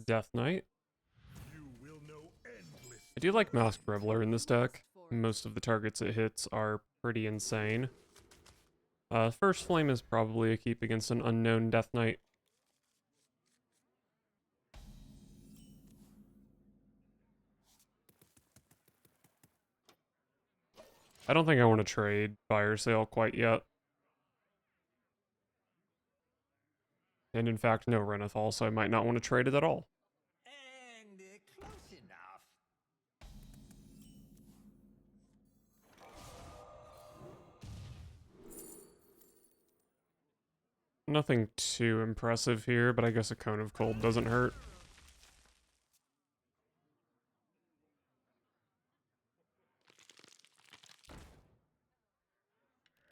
Death Knight. I do like Masked Reveler in this deck. Most of the targets it hits are pretty insane. First Flame is probably a keep against an unknown Death Knight. I don't think I want to trade Fire Sale quite yet. And in fact, no Renathal, so I might not want to trade it at all. And close enough. Nothing too impressive here, but I guess a Cone of Cold doesn't hurt.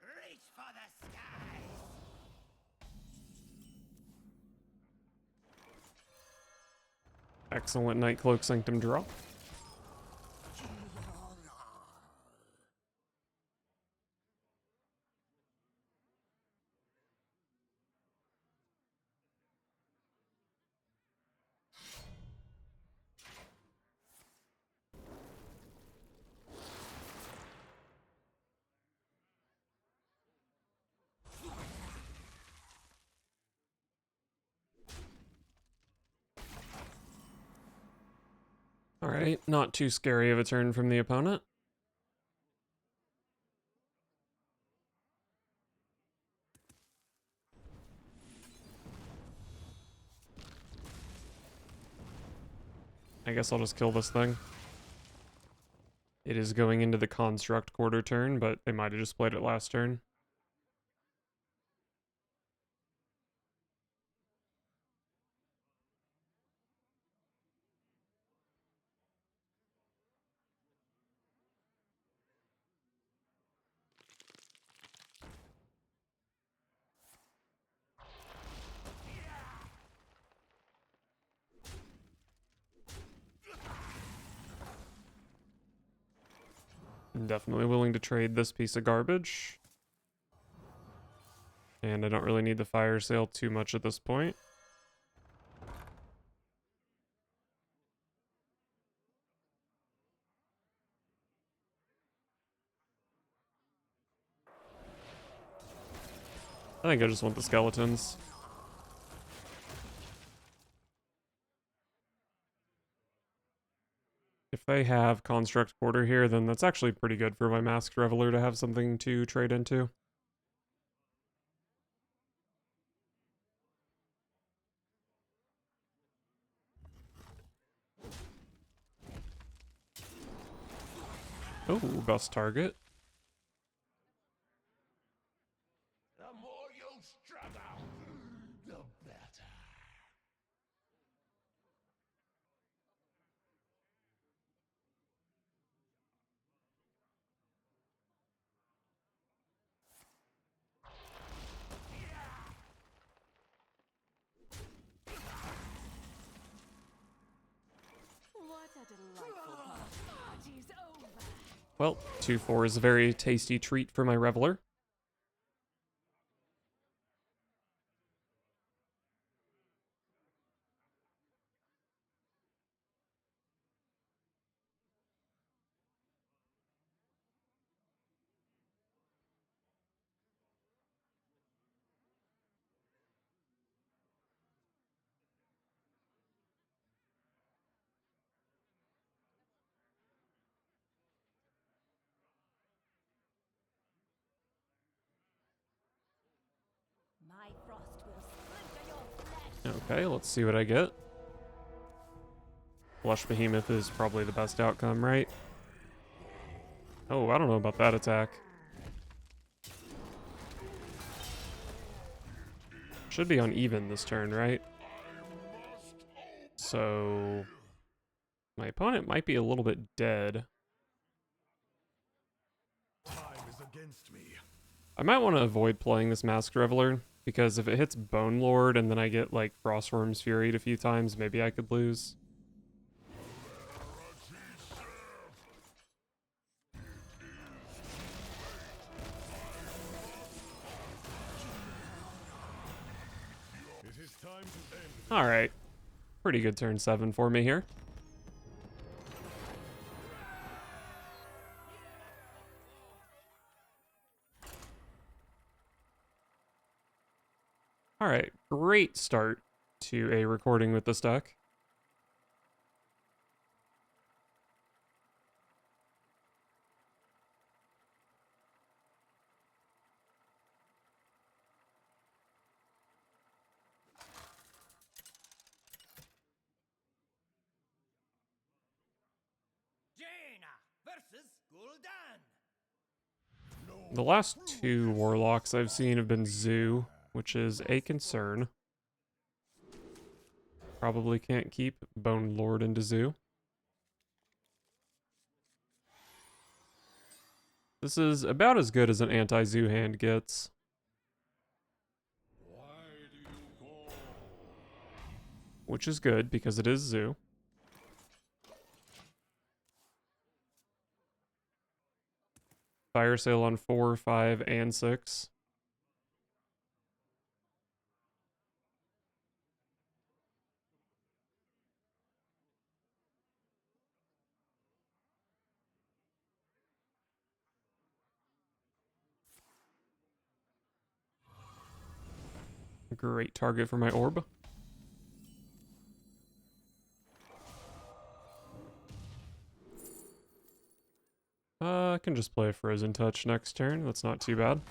Reach for the skies. Excellent Night Cloak Sanctum draw. Alright, not too scary of a turn from the opponent. I guess I'll just kill this thing. It is going into the Construct quarter turn, but they might have just played it last turn. I'm definitely willing to trade this piece of garbage. And I don't really need the Fire Sale too much at this point. I think I just want the skeletons. If they have Construct Quarter here, then that's actually pretty good for my Masked Reveler to have something to trade into. Oh, best target. The more you struggle, the better. What a delightful party's over. Well, 2-4 is a very tasty treat for my Reveler. My frost will splinter your flesh. Okay, let's see what I get. Flush Behemoth is probably the best outcome, right? Oh, I don't know about that attack. Should be on even this turn, right? So my opponent might be a little bit dead. Time is against me. I might want to avoid playing this Masked Reveler, because if it hits Bone Lord and then I get like Frostworm's Fury a few times, maybe I could lose. It is time. Time to end. Alright. Pretty good turn 7 for me here. Alright, great start to a recording with this deck. Jaina versus Gul'dan. The last 2 Warlocks I've seen have been Zoo, which is a concern. Probably can't keep Bone Lord into Zoo. This is about as good as an anti-Zoo hand gets. Which is good, because it is Zoo. Fire Sale on 4, 5, and 6. Great target for my orb. I can just play Frozen Touch next turn. That's not too bad.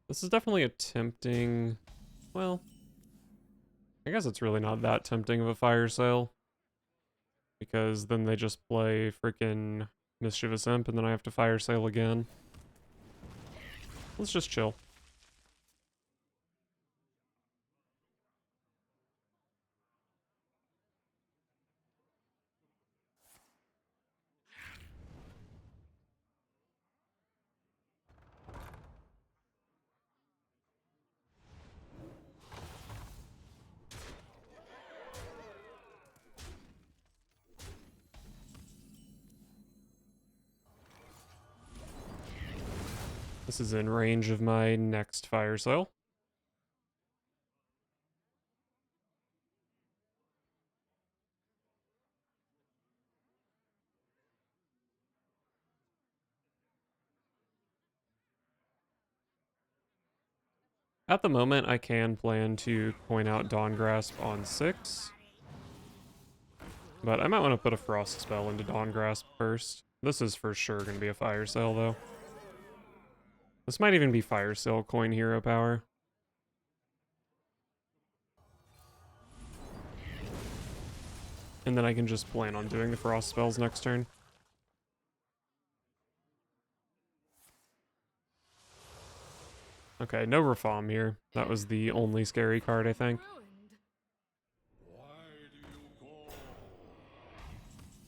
This is definitely a tempting... Well, I guess it's really not that tempting of a fire sale. Because then they just play freaking Mischievous Imp and then I have to fire sale again. Let's just chill. This is in range of my next fire sale. At the moment, I can plan to coin out Dawn Grasp on 6. But I might want to put a Frost spell into Dawn Grasp first. This is for sure going to be a fire sale, though. This might even be fire sale coin hero power. And then I can just plan on doing the Frost spells next turn. Okay, no Rafam here. That was the only scary card, I think.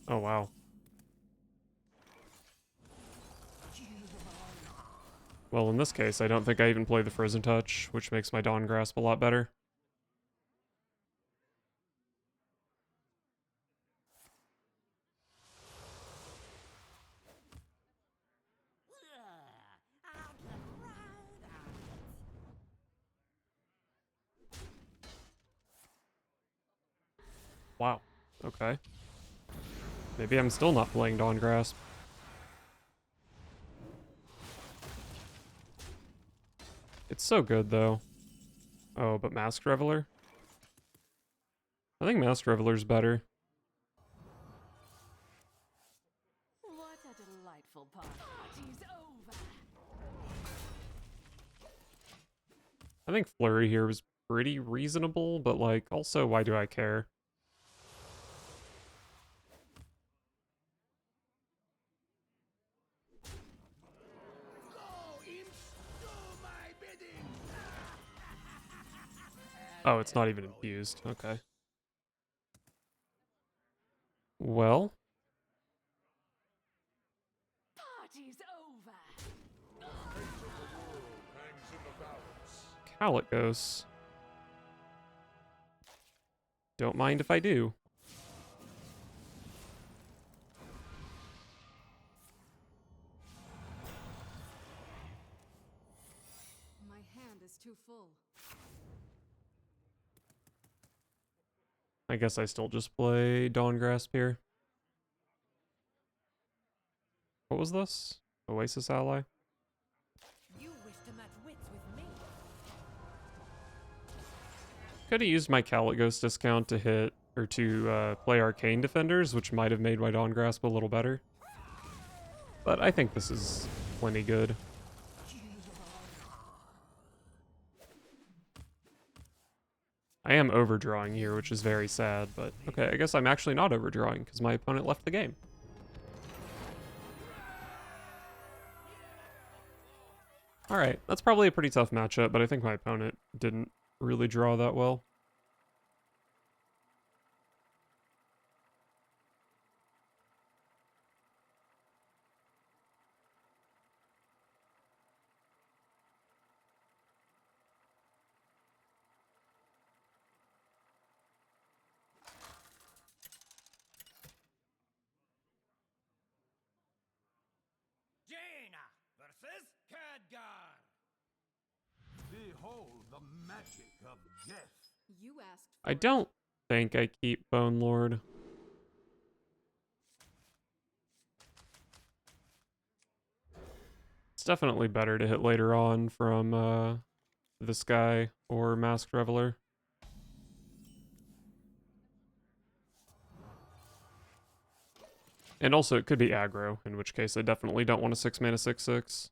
Oh, wow. Well, in this case, I don't think I even play the Frozen Touch, which makes my Dawn Grasp a lot better. Wow. Okay. Maybe I'm still not playing Dawn Grasp. It's so good, though. Oh, but Masked Reveler? I think Masked Reveler's better. What a delightful party. Party's over. I think Flurry here was pretty reasonable, but, like, also, why do I care? Go, imps, do my bidding. Oh, it's not even infused. Okay. Well, Party's over. Hangs in the balance. Calicos. Don't mind if I do. hand is too full. I guess I still just play Dawn Grasp here. What was this? Oasis Ally? You wish to match wits with me? Could have used my Caligos discount to hit, or to play Arcane Defenders, which might have made my Dawn Grasp a little better. But I think this is plenty good. I am overdrawing here, which is very sad, but okay, I guess I'm actually not overdrawing because my opponent left the game. Alright, that's probably a pretty tough matchup, but I think my opponent didn't really draw that well. Jaina versus Khadgar. Behold the magic of death. You asked. I don't think I keep Bone Lord. It's definitely better to hit later on from this guy or Masked Reveler. And also it could be aggro, in which case I definitely don't want a 6-mana 6/6.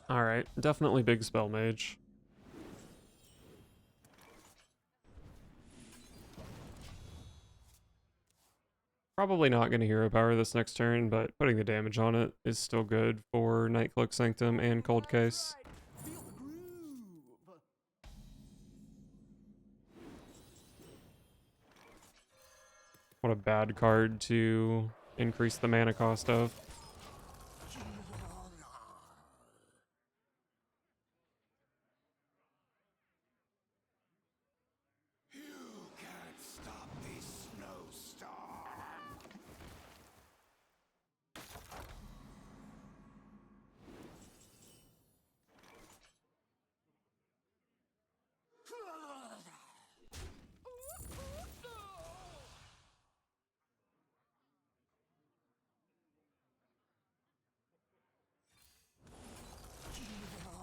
Alright, definitely big Spell Mage. Probably not going to Hero Power this next turn, but putting the damage on it is still good for Nightcloak Sanctum and Cold Case. Feel the groove. What a bad card to increase the mana cost of. You can't stop this snowstorm.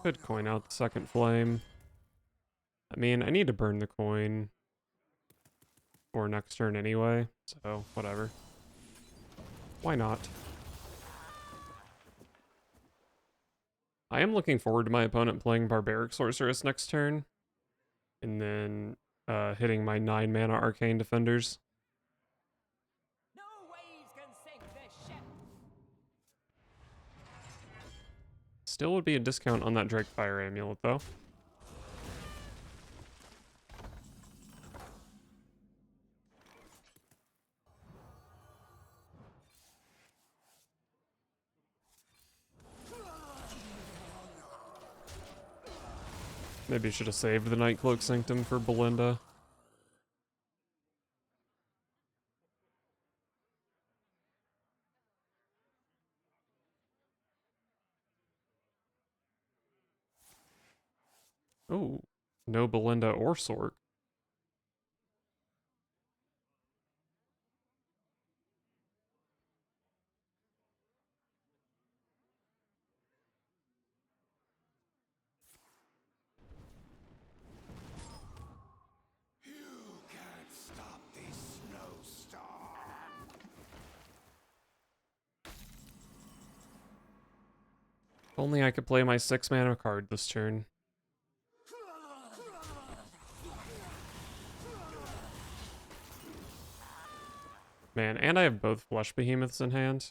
Could coin out the second flame. I mean, I need to burn the coin for next turn anyway, so whatever. Why not? I am looking forward to my opponent playing Barbaric Sorceress next turn, and then hitting my 9-mana Arcane Defenders. No waves can sink this ship. Still would be a discount on that Drake Fire Amulet, though. Maybe I should have saved the Nightcloak Sanctum for Belinda. Oh, no Belinda or Sork. You can't stop this snowstorm. If only I could play my 6-mana card this turn. Man, and I have both Flesh Behemoths in hand.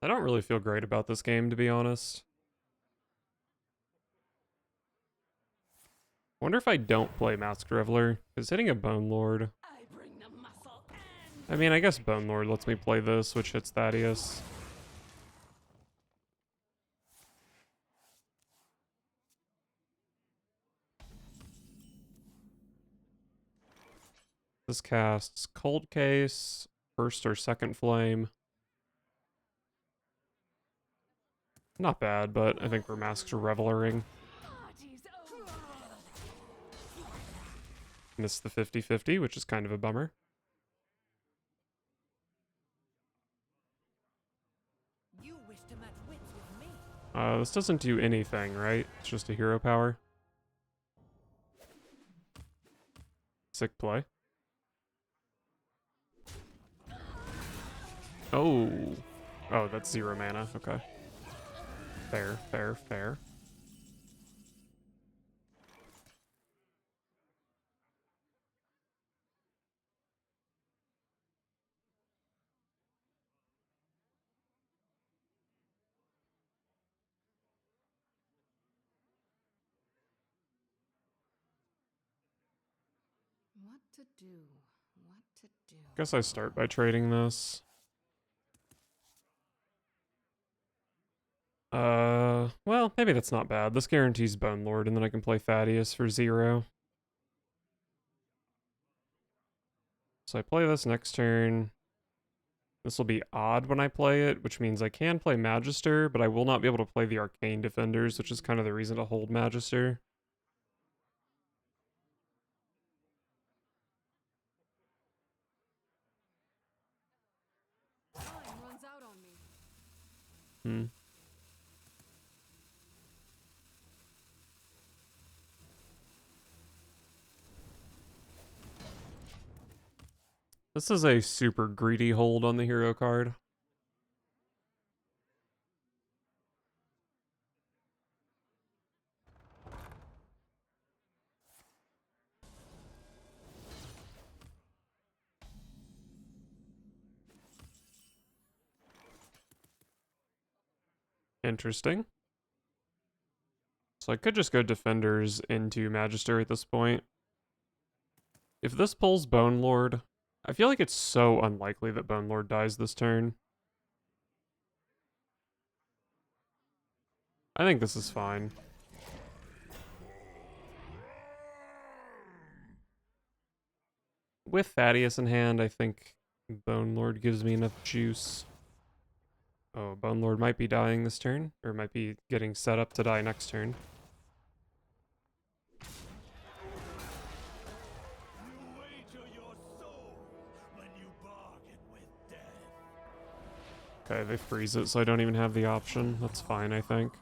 I don't really feel great about this game, to be honest. Wonder if I don't play Masked Reveler, because hitting a Bone Lord... I bring the muscle and I mean, I guess Bone Lord lets me play this, which hits Thaddius. This casts Cold Case, first or second flame. Not bad, but I think we're Masked Revelaring. Party's over. Missed the 50-50, which is kind of a bummer. You wish to match wits with me. This doesn't do anything, right? It's just a hero power. Sick play. Oh. Oh, that's 0 mana. Okay. Fair, fair, fair. What to do? What to do? Guess I start by trading this. Well, maybe that's not bad. This guarantees Bone Lord, and then I can play Thaddius for 0. So I play this next turn. This will be odd when I play it, which means I can play Magister, but I will not be able to play the Arcane Defenders, which is kind of the reason to hold Magister. Time runs out on me. Hmm. This is a super greedy hold on the hero card. Interesting. So I could just go Defenders into Magister at this point. If this pulls Bone Lord, I feel like it's so unlikely that Bone Lord dies this turn. I think this is fine. With Thaddius in hand, I think Bone Lord gives me enough juice. Oh, Bone Lord might be dying this turn, or might be getting set up to die next turn. You wager your soul when you bargain with death. Okay, they freeze it, so I don't even have the option. That's fine, I think.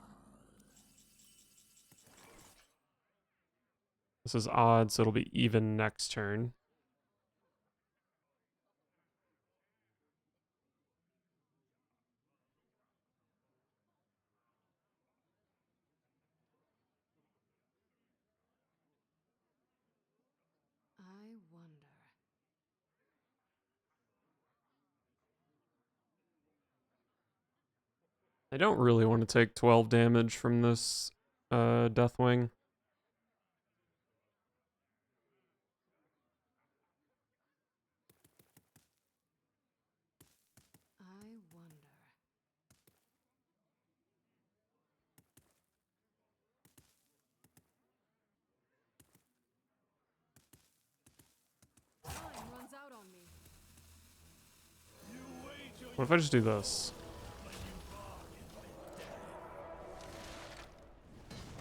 This is odd, so it'll be even next turn. I wonder. I don't really want to take 12 damage from this Deathwing. I wonder. Time runs out on me. You wager What if I just do this? when you bargain with death.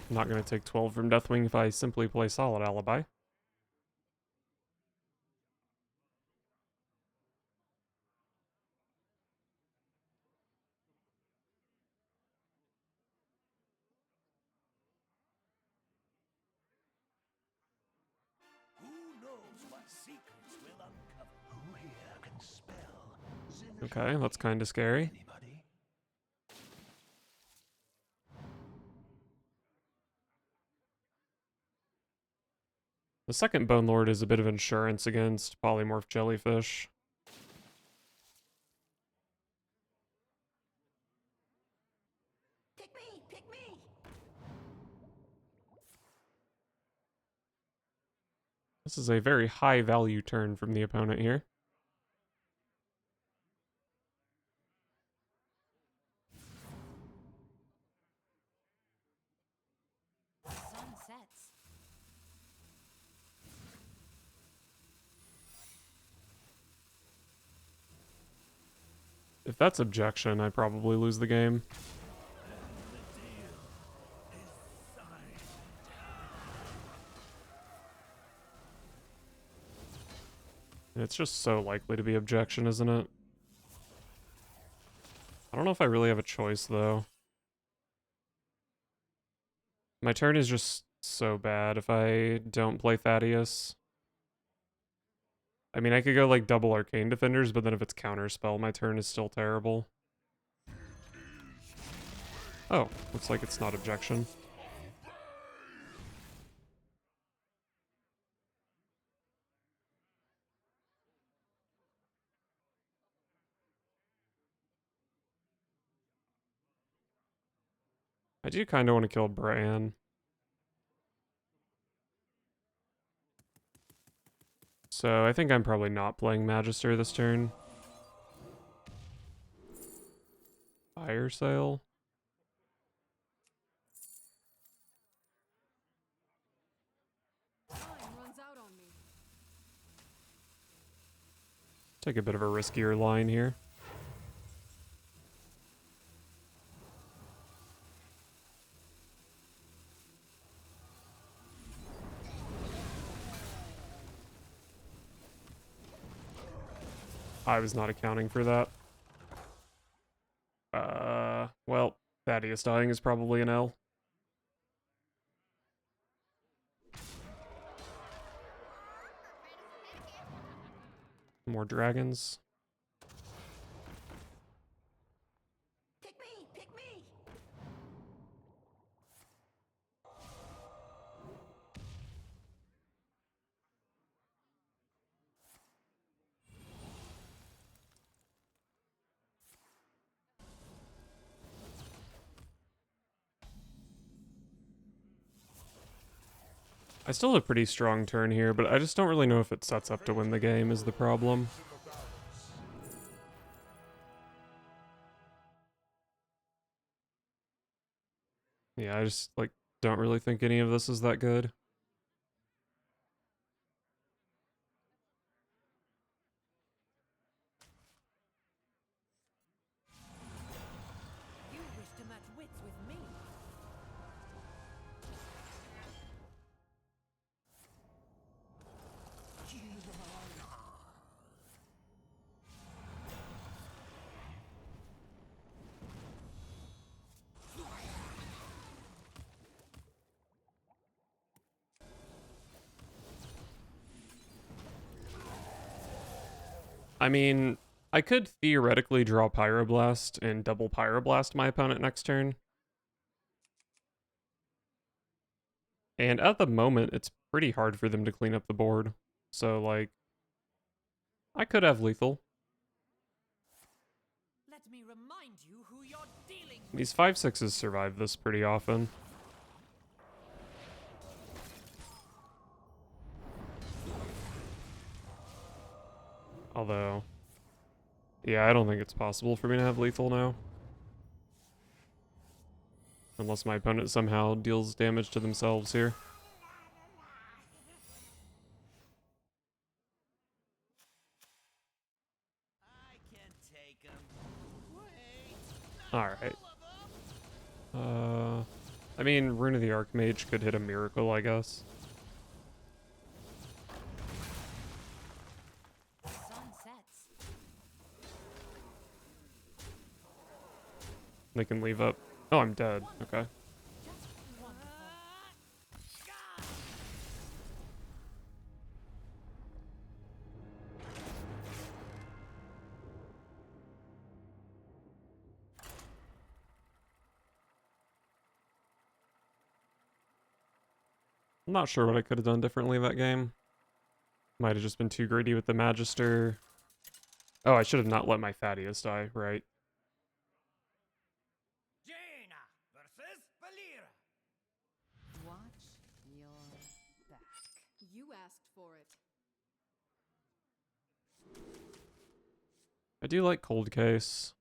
I'm not going to take 12 from Deathwing if I simply play Solid Alibi. Who knows what secrets will uncover? Who here can spell? Okay, that's kind of scary. Anybody? The second Bone Lord is a bit of insurance against Polymorph Jellyfish. Pick me! Pick me! This is a very high value turn from the opponent here. Sun sets. that's objection, I probably lose the game. It's just so likely to be objection, isn't it? I don't know if I really have a choice, though. My turn is just so bad if I don't play Thaddius. I mean, I could go like double Arcane Defenders, but then if it's Counterspell, my turn is still terrible. Oh, looks like it's not objection. I do kind of want to kill Bran. So I think I'm probably not playing Magister this turn. Fire Sale. Time runs out on me. Take a bit of a riskier line here. I was not accounting for that. Well, Thaddius dying is probably an L. More dragons. Pick me! Pick me! I still have a pretty strong turn here, but I just don't really know if it sets up to win the game is the problem. Yeah, I just, like, don't really think any of this is that good. You wish to match wits with me? I mean, I could theoretically draw Pyroblast and double Pyroblast my opponent next turn. And at the moment, it's pretty hard for them to clean up the board. So, like, I could have lethal. Let me remind you who you're dealing with. These 5/6s survive this pretty often. Although, yeah, I don't think it's possible for me to have lethal now. Unless my opponent somehow deals damage to themselves here. I can take him. Wait. Alright. I mean, Rune of the Archmage could hit a miracle, I guess. Sun sets. They can leave up. Oh, I'm dead. Okay. Just wonderful. I'm not sure what I could have done differently that game. Might have just been too greedy with the Magister. Oh, I should have not let my Thaddius die, right? Jaina versus Valera. Watch your back. You asked for it. I do like Cold Case.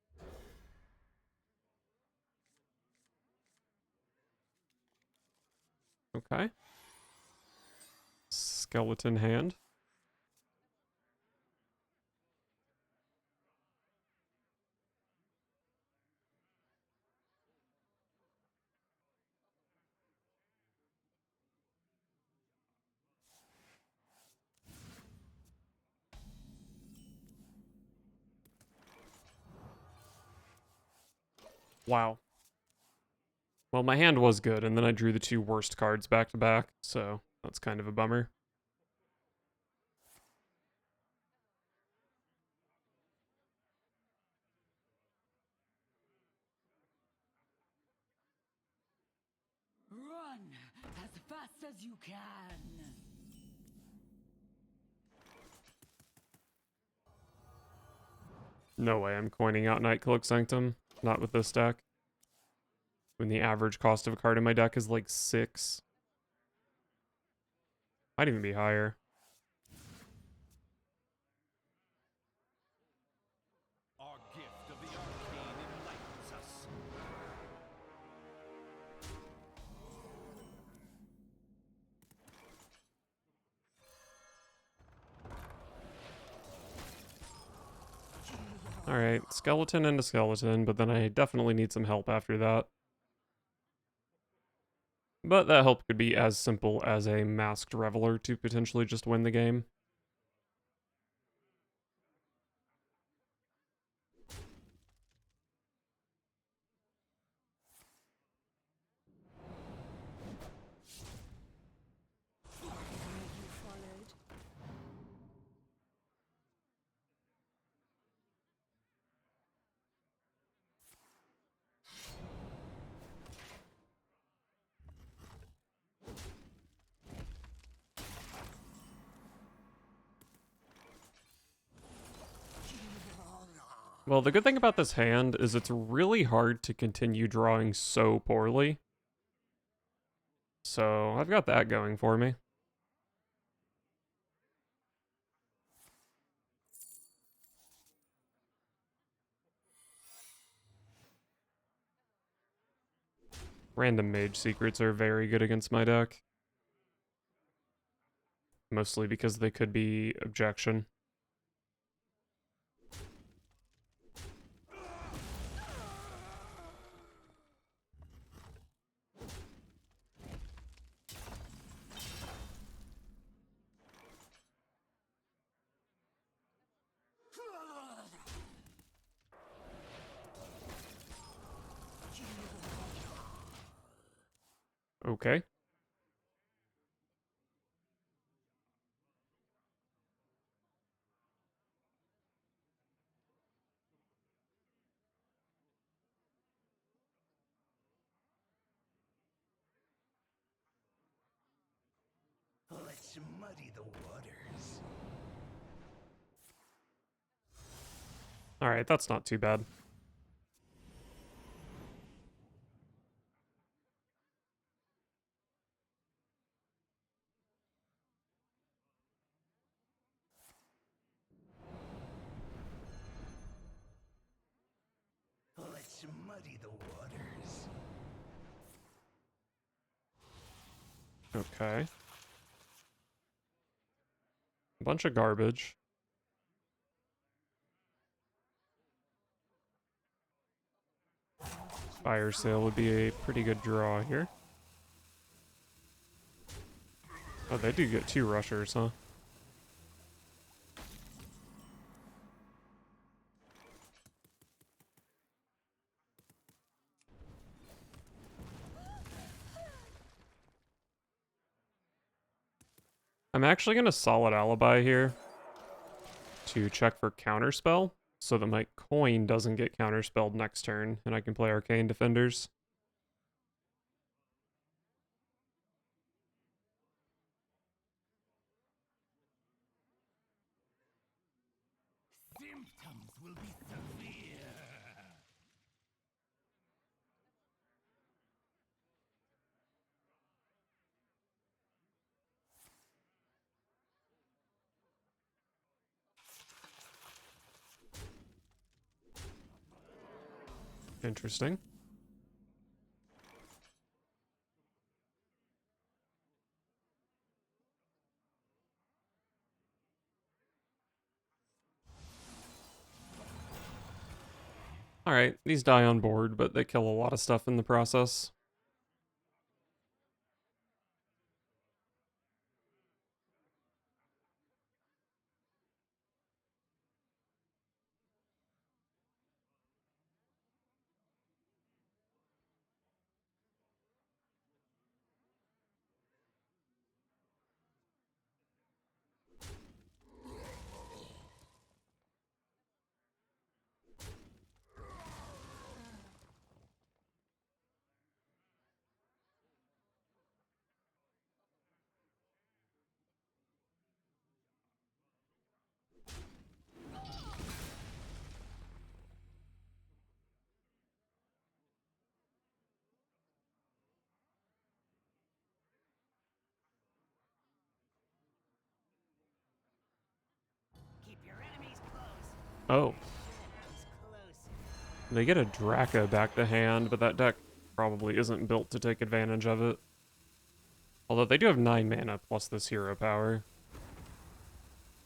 Okay. Skeleton Hand. Wow. Well, my hand was good, and then I drew the two worst cards back to back, so that's kind of a bummer. Run as fast as you can. No way I'm coining out Nightcloak Sanctum. Not with this deck. When the average cost of a card in my deck is like 6. Might even be higher. Our gift of the arcane enlightens us. Alright, skeleton into skeleton, but then I definitely need some help after that. But that help could be as simple as a Masked Reveler to potentially just win the game. You followed. Well, the good thing about this hand is it's really hard to continue drawing so poorly. So I've got that going for me. Random mage secrets are very good against my deck. Mostly because they could be objection. Okay. Let's muddy the waters. Alright, that's not too bad. Let's muddy the waters. Okay. A bunch of garbage. Fire Sale would be a pretty good draw here. Oh, they do get 2 rushers, huh? I'm actually going to Solid Alibi here to check for Counterspell so that my coin doesn't get counterspelled next turn and I can play Arcane Defenders. Symptoms will be severe. Interesting. Alright, these die on board, but they kill a lot of stuff in the process. Oh. They get a Draka back to hand, but that deck probably isn't built to take advantage of it. Although they do have 9 mana plus this hero power.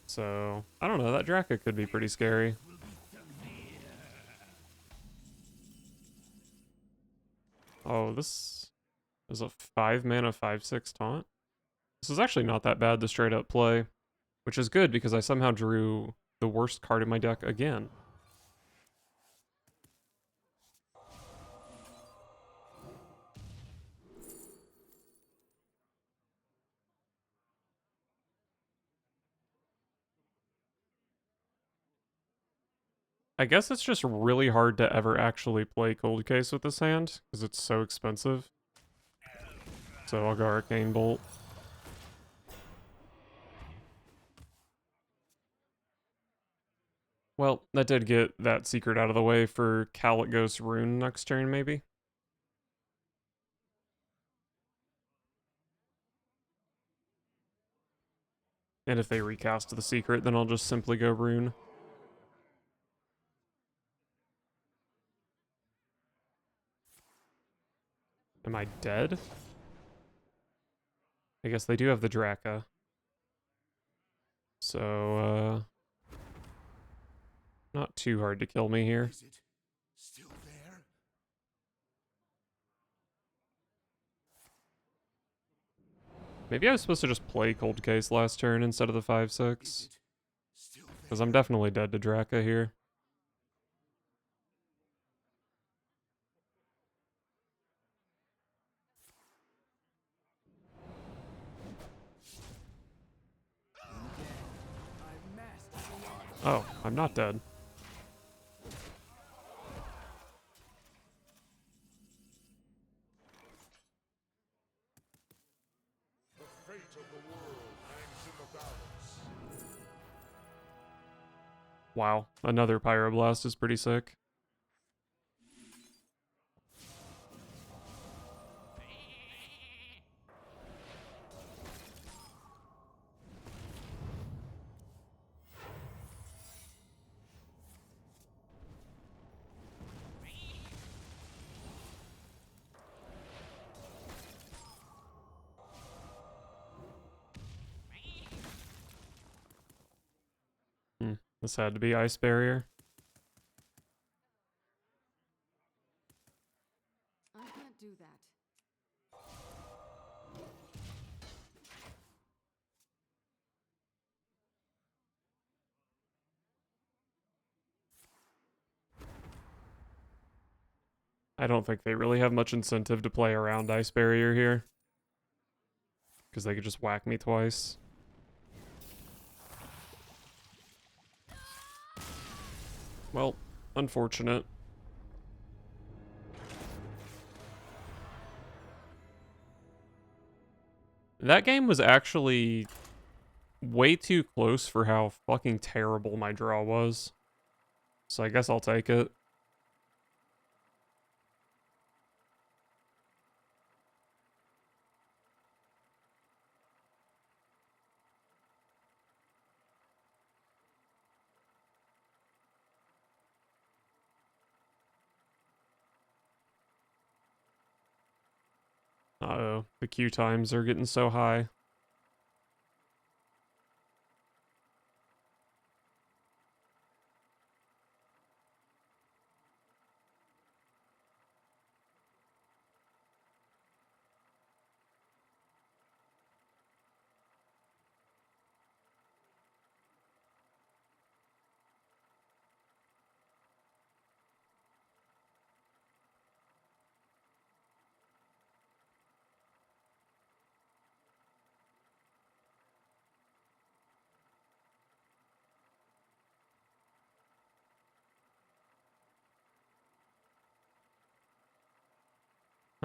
So, I don't know, that Draka could be pretty scary. Oh, this is a 5 mana 5/6 taunt. This is actually not that bad to straight up play, which is good because I somehow drew the worst card in my deck again. I guess it's just really hard to ever actually play Cold Case with this hand, because it's so expensive. So I'll go Arcane Bolt. Well, that did get that secret out of the way for Kalecgos Rune next turn, maybe? And if they recast the secret, then I'll just simply go Rune. Am I dead? I guess they do have the Draka. So, not too hard to kill me here. Is it still there? Maybe I was supposed to just play Cold Case last turn instead of the 5/6. Is it still there? Because I'm definitely dead to Draka here. Oh, I'm not dead. The fate of the world hangs in the balance. Wow, another Pyroblast is pretty sick. This had to be Ice Barrier. I can't do that. I don't think they really have much incentive to play around Ice Barrier here. Because they could just whack me twice. Well, unfortunate. That game was actually way too close for how fucking terrible my draw was. So I guess I'll take it. Uh-oh, the queue times are getting so high.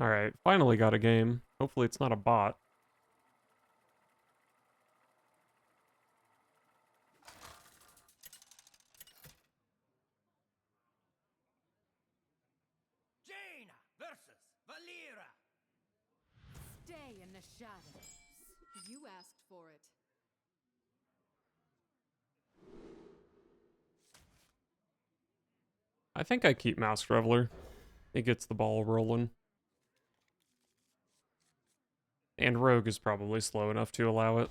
Alright, finally got a game. Hopefully it's not a bot. Jaina versus Valera. Stay in the shadows. You asked for it. I think I keep Masked Reveler. It gets the ball rolling. And Rogue is probably slow enough to allow it.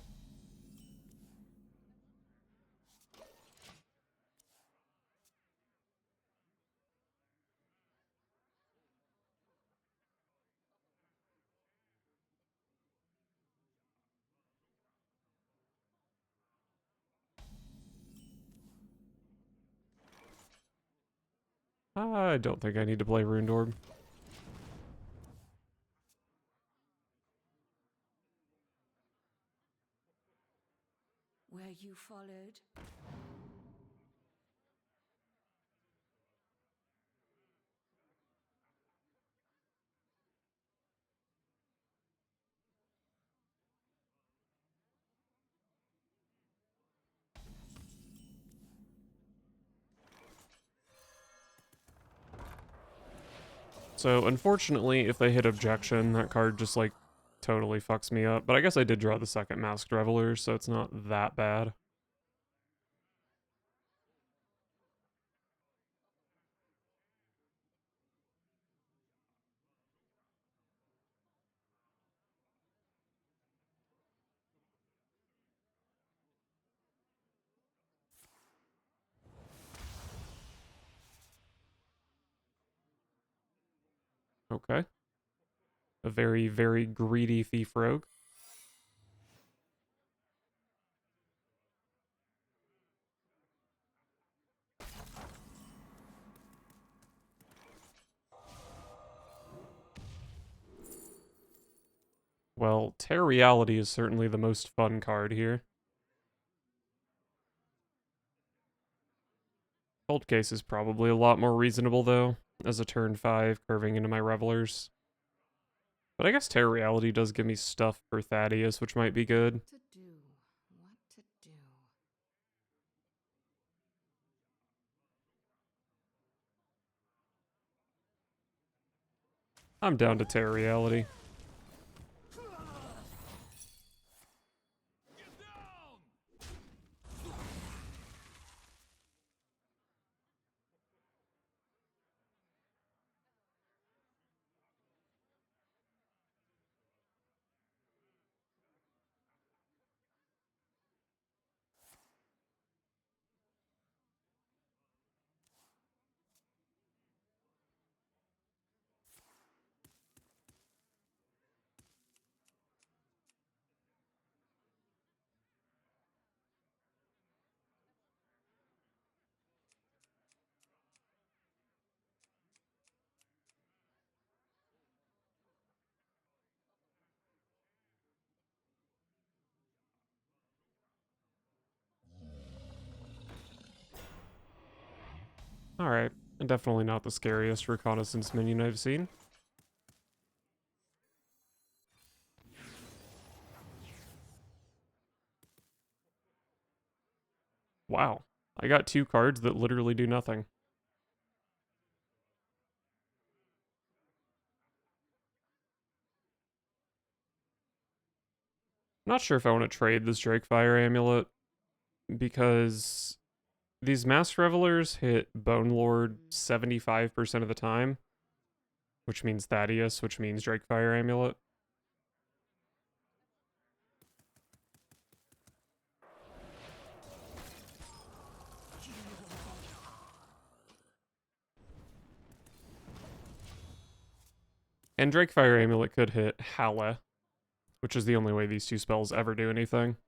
I don't think I need to play Runed Orb. Were you followed? So, unfortunately, if they hit Objection, that card just, like, totally fucks me up. But I guess I did draw the second Masked Reveler, so it's not that bad. Okay. A very, very greedy Thief Rogue. Well, Tear Reality is certainly the most fun card here. Cold Case is probably a lot more reasonable, though, as a turn 5 curving into my Revelers. But I guess Tear Reality does give me stuff for Thaddius, which might be good. What to do? What to do? I'm down to Tear Reality. Alright, definitely not the scariest reconnaissance minion I've seen. Wow, I got 2 cards that literally do nothing. Not sure if I want to trade this Drakefire Amulet, because these Masked Revelers hit Bone Lord 75% of the time, which means Thaddius, which means Drakefire Amulet. And Drakefire Amulet could hit Hala, which is the only way these 2 spells ever do anything.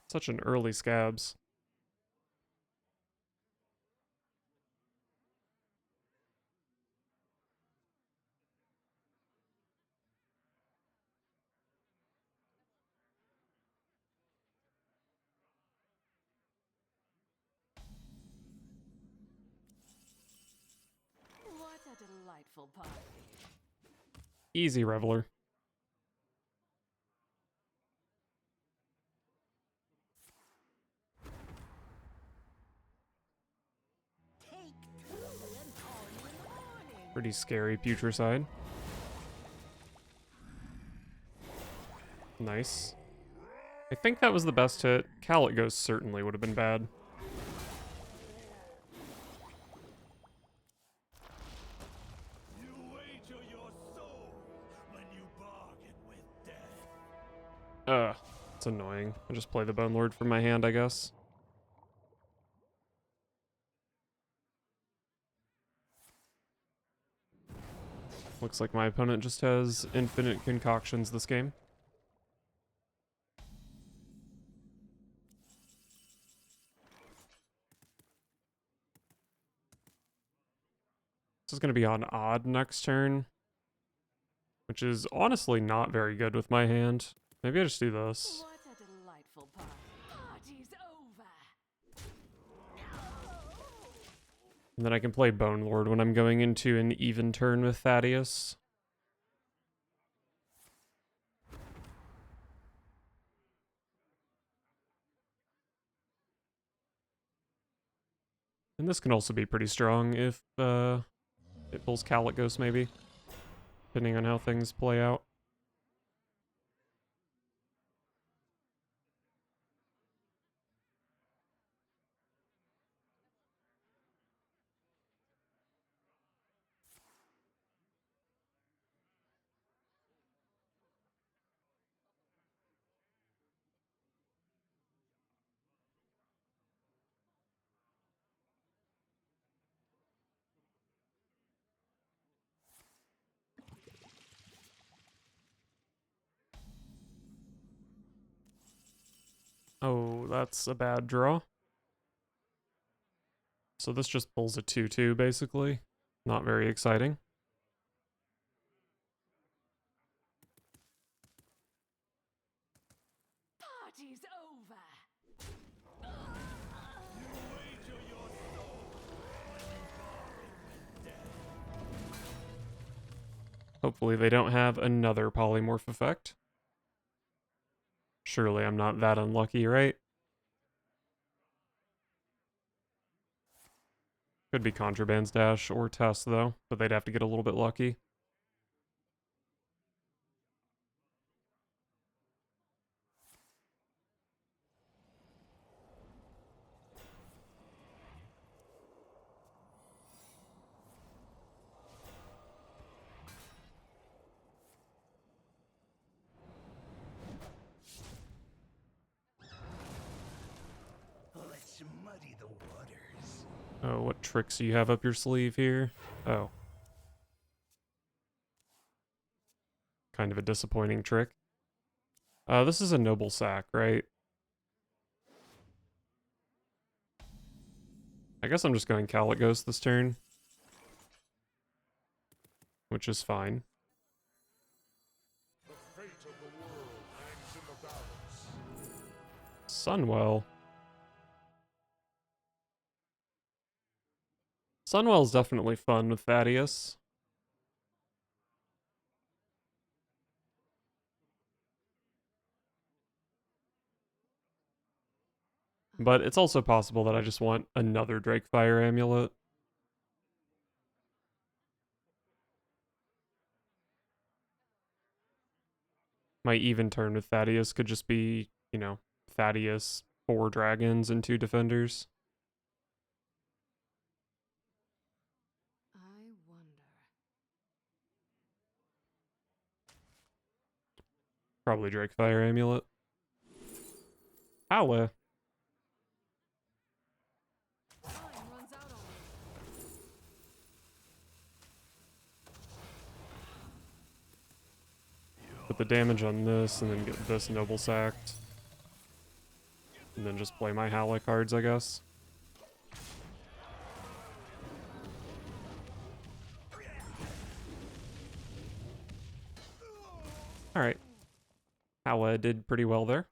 Such an early Scabs. What a delightful party. Easy Reveler. Pretty scary putricide. Nice. I think that was the best hit. Calicos certainly would have been bad. You wager your soul when you bargain with death. It's annoying. I'll just play the Bone Lord from my hand, I guess. Looks like my opponent just has infinite concoctions this game. This is going to be on odd next turn, which is honestly not very good with my hand. Maybe I just do this. What a delightful party. Party's over. And then I can play Bone Lord when I'm going into an even turn with Thaddius. And this can also be pretty strong if it pulls Calicos, maybe. Depending on how things play out. Oh, that's a bad draw. So this just pulls a 2-2, basically. Not very exciting. Party's over. You wager your soul when you bargain with death. Hopefully they don't have another polymorph effect. Surely I'm not that unlucky, right? Could be Contraband's Dash or Test, though, but they'd have to get a little bit lucky. Let's muddy the waters. Oh, what tricks do you have up your sleeve here? Oh. Kind of a disappointing trick. This is a Noble Sack, right? I guess I'm just going Calicos this turn. Which is fine. The fate of the world hangs in the balance. Sunwell. Sunwell's definitely fun with Thaddius. But it's also possible that I just want another Drakefire Amulet. My even turn with Thaddius could just be, you know, Thaddius, 4 dragons and 2 defenders. I wonder. Probably Drakefire Amulet. Ow. Time runs out on me. Put the damage on this and then get this Noble sacked. And then just play my Howler cards, I guess. Alright. Howler did pretty well there.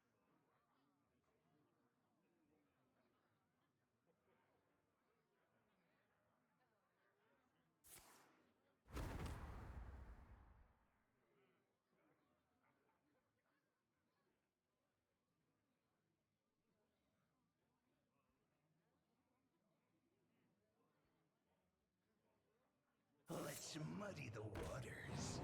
Let's muddy the waters.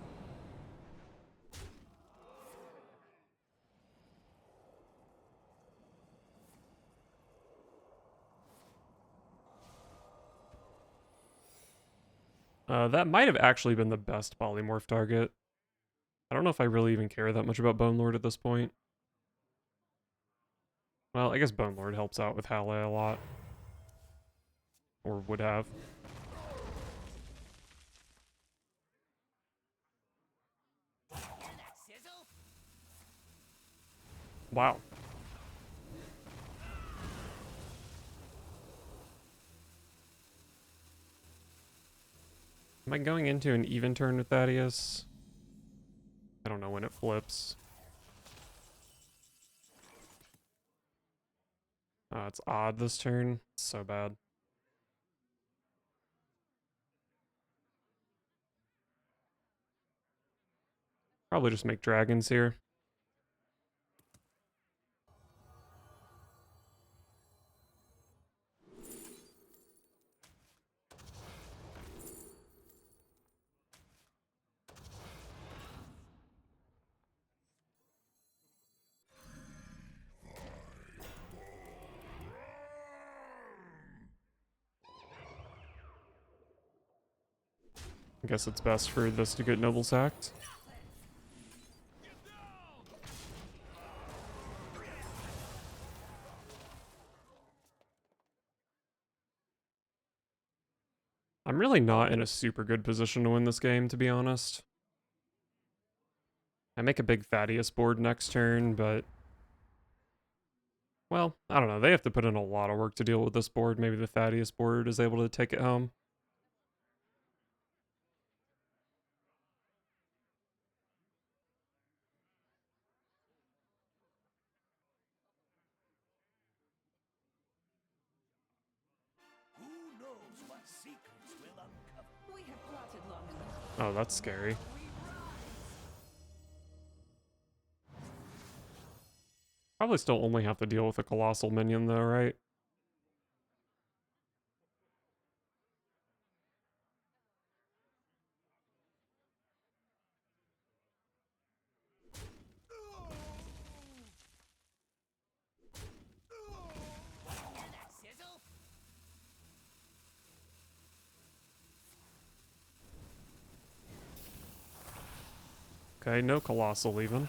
That might have actually been the best polymorph target. I don't know if I really even care that much about Bone Lord at this point. Well, I guess Bone Lord helps out with Halle a lot. Or would have. Wow. Am I going into an even turn with Thaddius? I don't know when it flips. It's odd this turn. It's so bad. Probably just make dragons here. I guess it's best for this to get noble sacked. I'm really not in a super good position to win this game, to be honest. I make a big Thaddius board next turn, but... well, I don't know. They have to put in a lot of work to deal with this board. Maybe the Thaddius board is able to take it home. Who knows what secrets will uncover? We have plotted long enough. Oh, that's scary. Probably still only have to deal with a colossal minion though, right? Okay, no colossal even.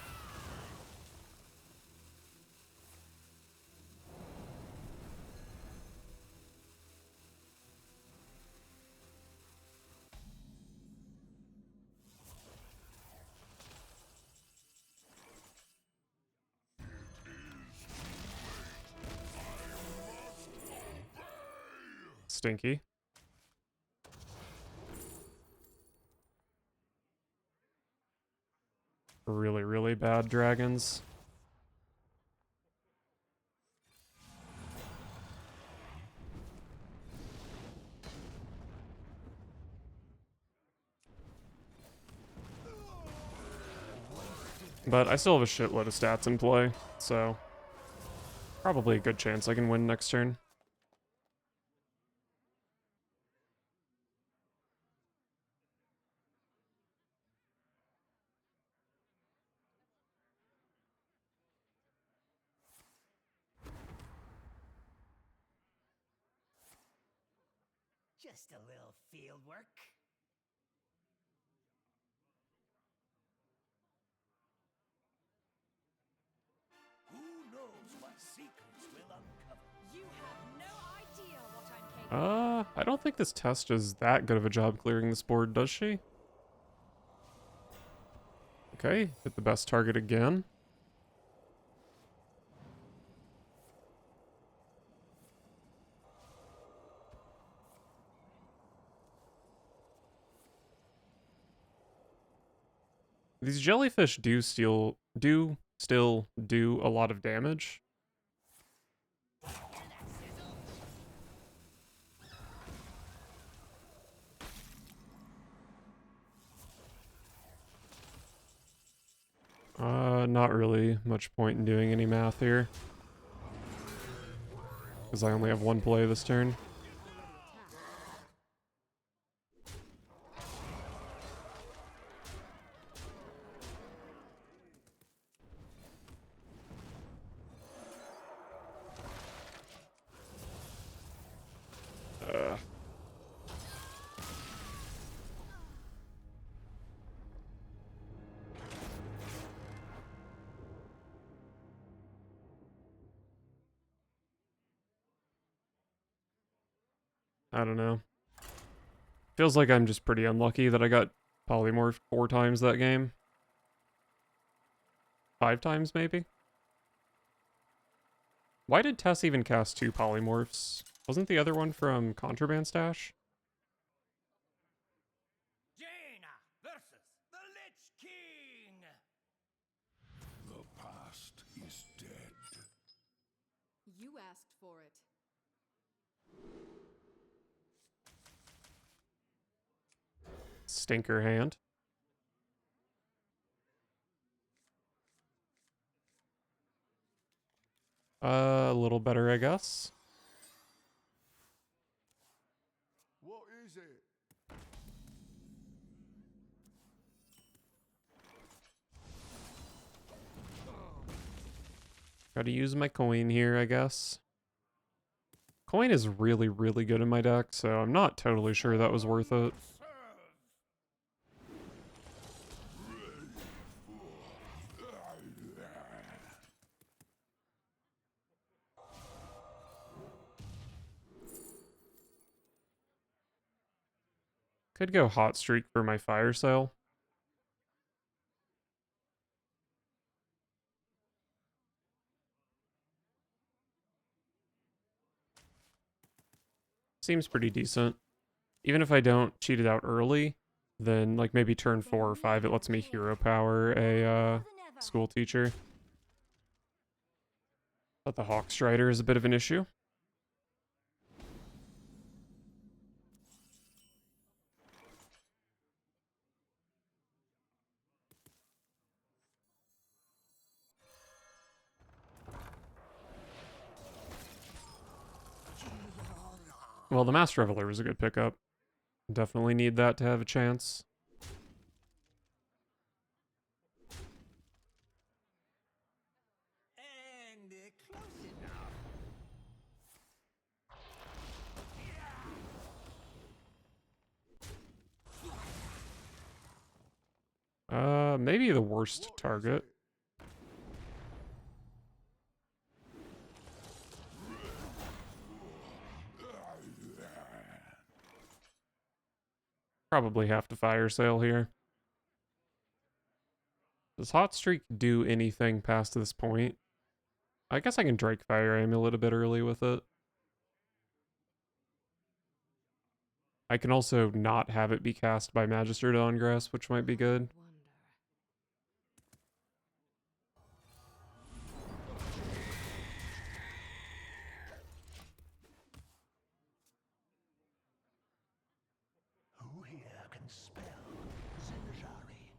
Stinky. Really, really bad dragons. But I still have a shitload of stats in play, so probably a good chance I can win next turn. Just a little field work. Who knows what secrets will uncover? You have no idea what I'm capable I don't think this test does that good of a job clearing this board, does she? Okay, hit the best target again. These jellyfish do still do a lot of damage. Not really much point in doing any math here. Because I only have one play this turn. I don't know. Feels like I'm just pretty unlucky that I got polymorphed 4 times that game. 5 times, maybe? Why did Tess even cast 2 polymorphs? Wasn't the other one from Contraband Stash? Jaina versus the Lich King. The past is dead. You asked for it. Stinker hand. A little better, I guess. What is it? Gotta use my coin here, I guess. Coin is really, really good in my deck, so I'm not totally sure that was worth it. Could go Hot Streak for my Fire Sale. Seems pretty decent. Even if I don't cheat it out early, then like maybe turn 4 or 5, it lets me hero power a school teacher. But the Hawk Strider is a bit of an issue. Well, the Master Reveler was a good pickup. Definitely need that to have a chance. And close enough. Maybe the worst target. Probably have to Fire Sale here. Does Hot Streak do anything past this point? I guess I can Drake Fire Amulet a bit early with it. I can also not have it be cast by Magister Dawngrasp, which might be good. Who here can spell Zinjari?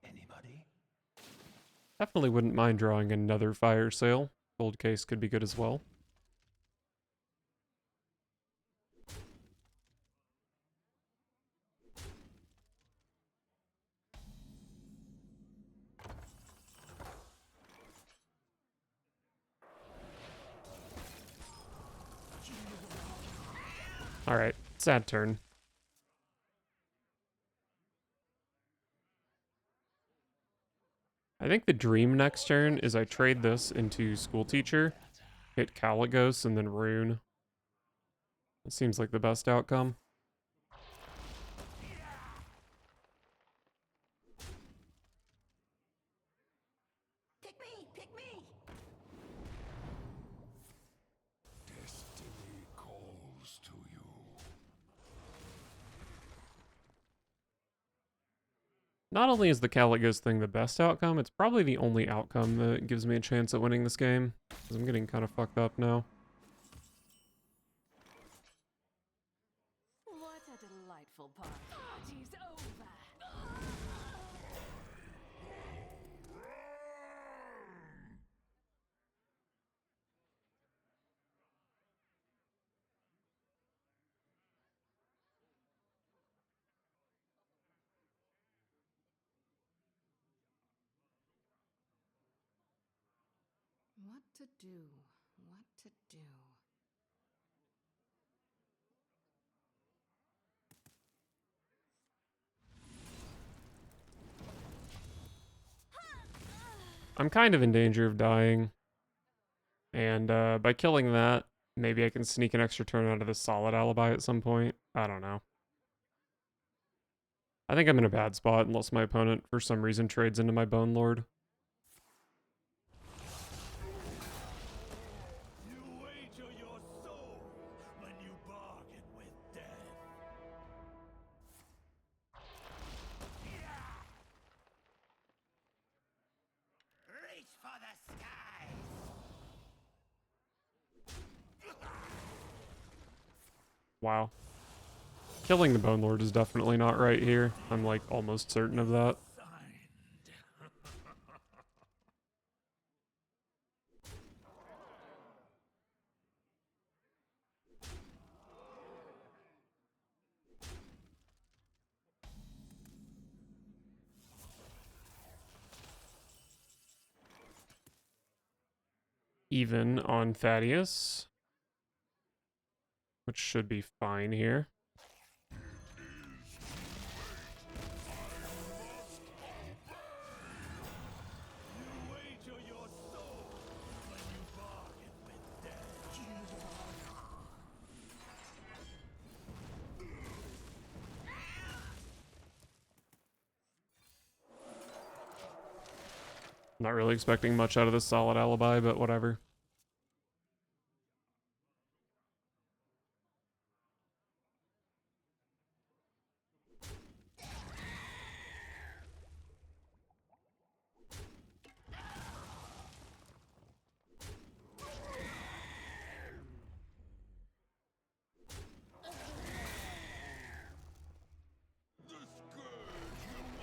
Anybody? Definitely wouldn't mind drawing another Fire Sale. Gold Case could be good as well. Alright, sad turn. I think the dream next turn is I trade this into School Teacher, hit Caligos, and then Rune. It seems like the best outcome. Pick me! Pick me! Destiny calls to you. Not only is the Caligos thing the best outcome, it's probably the only outcome that gives me a chance at winning this game, because I'm getting kind of fucked up now. What a delightful party. Party's over. What to do? What to do? I'm kind of in danger of dying. And by killing that, Maybe I can sneak an extra turn out of this solid alibi at some point. I don't know. I think I'm in a bad spot unless my opponent for some reason trades into my Bone Lord. You wager your soul when you bargain with death. Reach for the skies! Wow. Killing the Bone Lord is definitely not right here. I'm like almost certain of that. Even on Thaddius, which should be fine here. You wager your soul when you bargain with death. Not really expecting much out of this solid alibi, but whatever.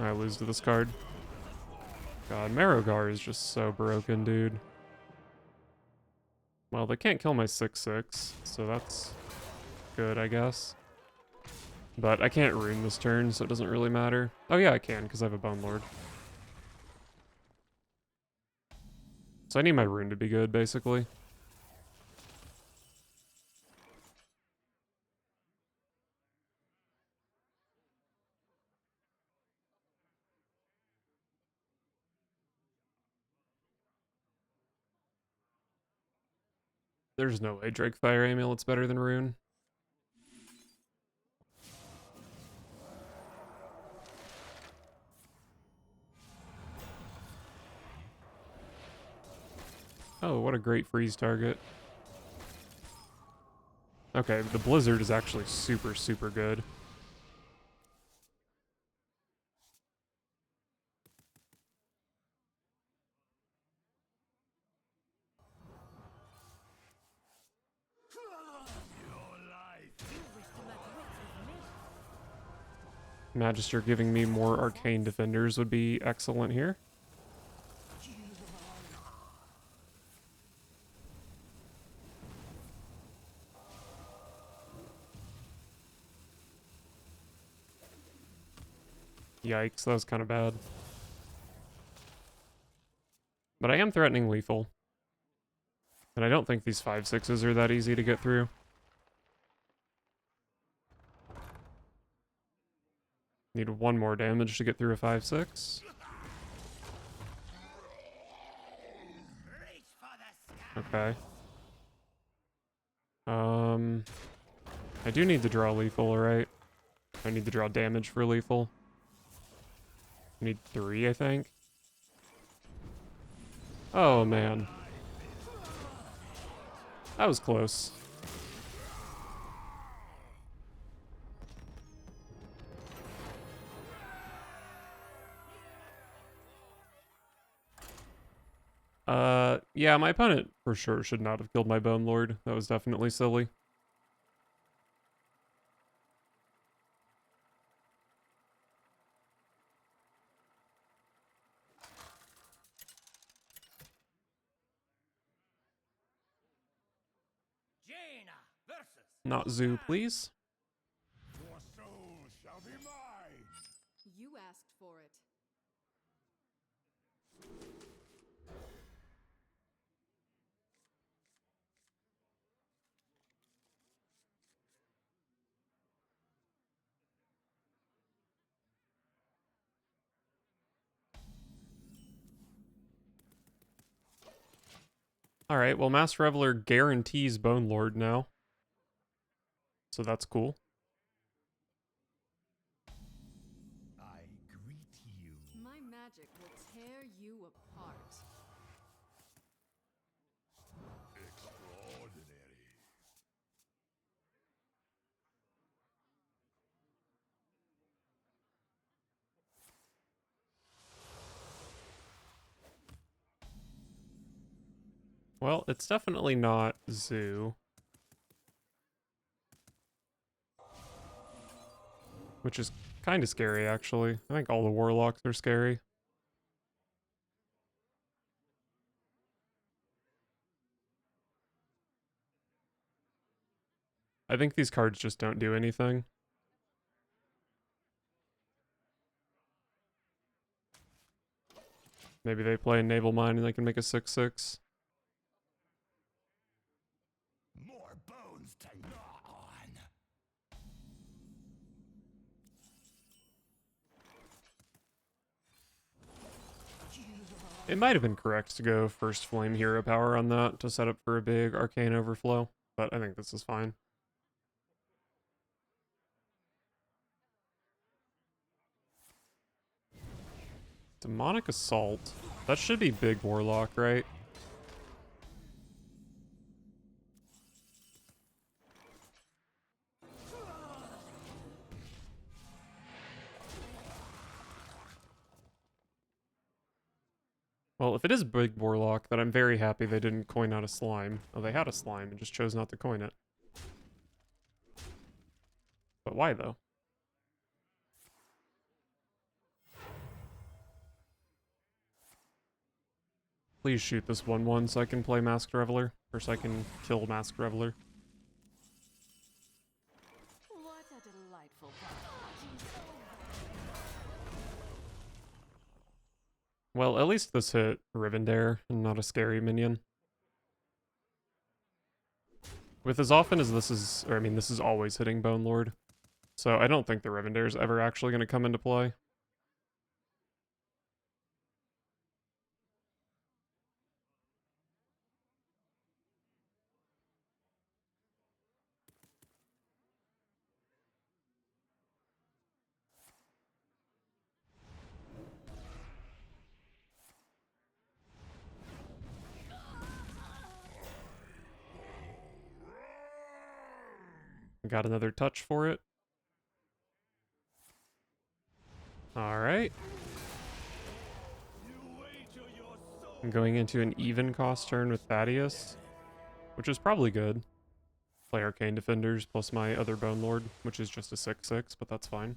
I lose to this card. God, Marrogar is just so broken, dude. Well, they can't kill my 6/6, so that's good, I guess. But I can't rune this turn, so it doesn't really matter. Oh yeah, I can, because I have a Bone Lord. So I need my rune to be good, basically. There's no way Drake Fire Amulet's better than rune. Oh, what a great freeze target. Okay, the Blizzard is actually super, super good. Magister giving me more Arcane Defenders would be excellent here. Yikes, that was kind of bad. But I am threatening lethal. And I don't think these 5/6s are that easy to get through. Need one more damage to get through a 5/6. Reach for the skies! Okay. I do need to draw lethal, right? I need to draw damage for lethal. I need 3, I think. Oh, man. That was close. Yeah, my opponent for sure should not have killed my Bone Lord. That was definitely silly. Jaina versus Not Zoo, please. Your soul shall be mine. You asked for it. Alright, well, Master Reveler guarantees Bone Lord now. So that's cool. I greet you. My magic will tear you apart. Extraordinary. Well, it's definitely not Zoo. Which is kind of scary, actually. I think all the Warlocks are scary. I think these cards just don't do anything. Maybe they play a Naval Mine and they can make a 6/6. More bones to gnaw on. It might have been correct to go first Flame Hero Power on that to set up for a big Arcane Overflow, but I think this is fine. Demonic Assault. That should be big Warlock, right? Well, if it is big Warlock, then I'm very happy they didn't coin out a slime. Oh, they had a slime and just chose not to coin it. But why, though? Please shoot this 1/1 so I can play Masked Reveler. Or so I can kill Masked Reveler. What a delightful Well, at least this hit Rivendare and not a scary minion. With as often as this is, or I mean, this is always hitting Bone Lord. So I don't think the Rivendare is ever actually going to come into play. Got another touch for it. Alright. I'm going into an even cost turn with Thaddius, which is probably good. Play Arcane Defenders plus my other Bone Lord, which is just a 6/6, but that's fine.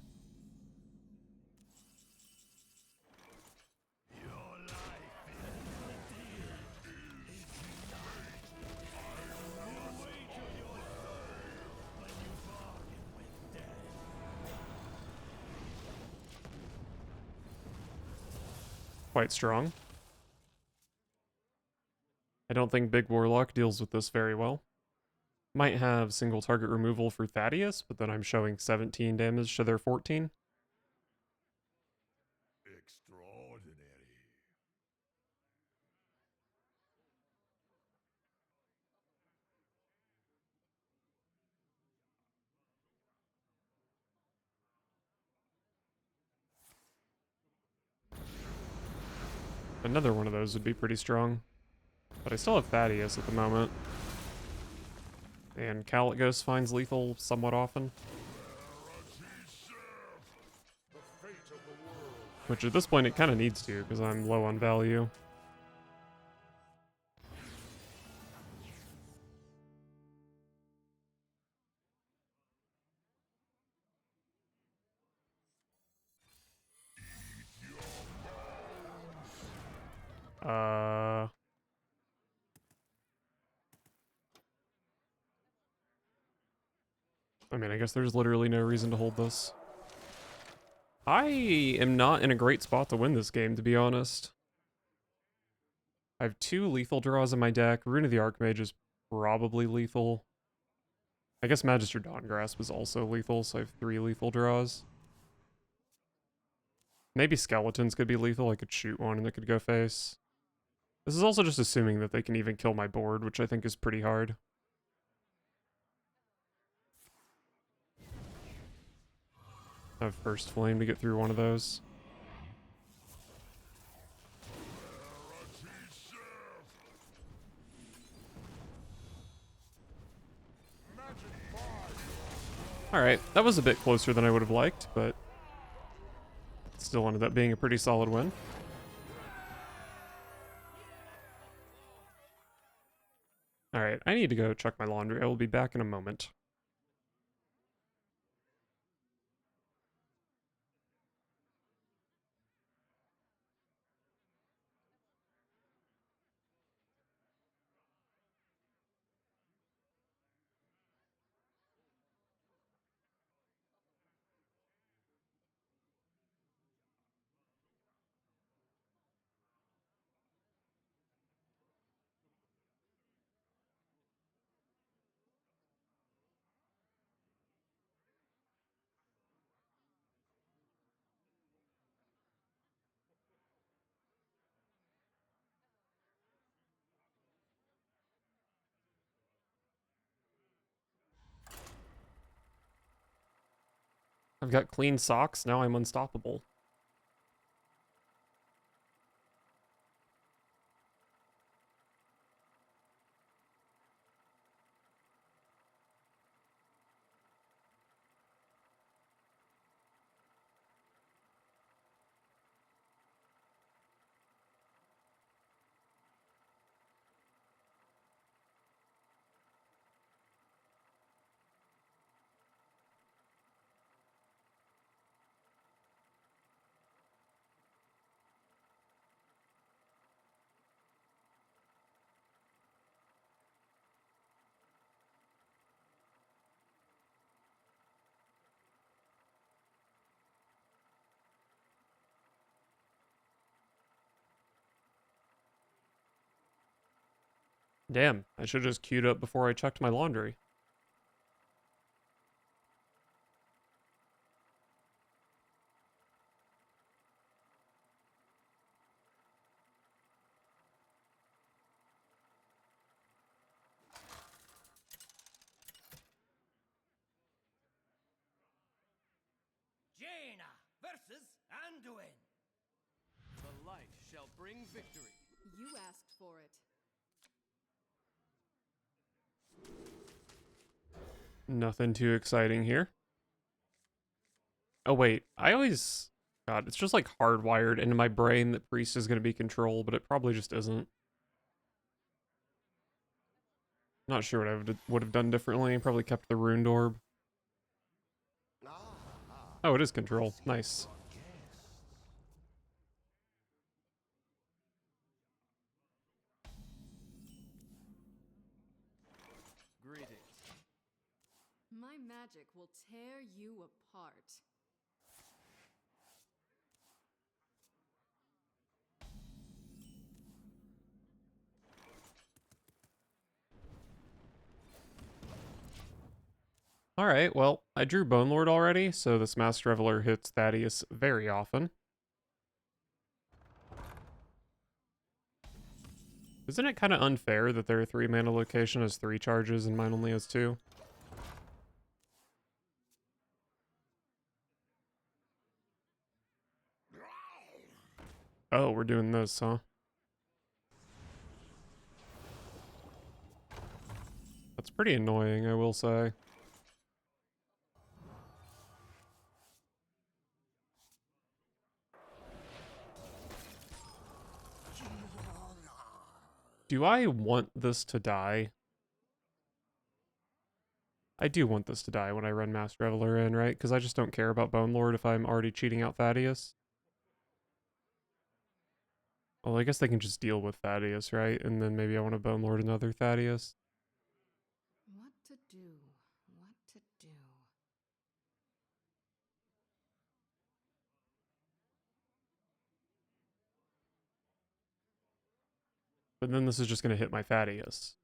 Quite strong. I don't think Big Warlock deals with this very well. Might have single target removal for Thaddius, but then I'm showing 17 damage to their 14. Extraordinary. Another one of those would be pretty strong. But I still have Thaddius at the moment. And Calicos finds lethal somewhat often. The fate of the world. Which at this point it kind of needs to, because I'm low on value. I mean, I guess there's literally no reason to hold this. I am not in a great spot to win this game, to be honest. I have 2 lethal draws in my deck. Rune of the Archmage is probably lethal. I guess Magister Dawngrasp is also lethal, so I have 3 lethal draws. Maybe Skeletons could be lethal. I could shoot one and it could go face. This is also just assuming that they can even kill my board, which I think is pretty hard. I have First Flame to get through one of those. Alright, that was a bit closer than I would have liked, but still ended up being a pretty solid win. Alright, I need to go check my laundry. I will be back in a moment. I've got clean socks, now I'm unstoppable. Damn, I should have just queued up before I checked my laundry. Jaina versus Anduin. The light shall bring victory. You asked for it. Nothing too exciting here. Oh wait, I always... God, it's just like hardwired into my brain that Priest is going to be control, but it probably just isn't. Not sure what I would have done differently. Probably kept the Runed Orb. Oh, it is control. Nice. Greetings. My magic will tear you apart. Alright, well, I drew Bone Lord already, so this Masked Reveler hits Thaddius very often. Isn't it kind of unfair that their 3 mana location has 3 charges and mine only has 2? Oh, we're doing this, huh? That's pretty annoying, I will say. Do I want this to die? I do want this to die when I run Masked Reveler in, right? Because I just don't care about Bone Lord if I'm already cheating out Thaddius. Well, I guess they can just deal with Thaddius, right? And then maybe I want to Bone Lord another Thaddius. What to do? What to do? But then this is just going to hit my Thaddius.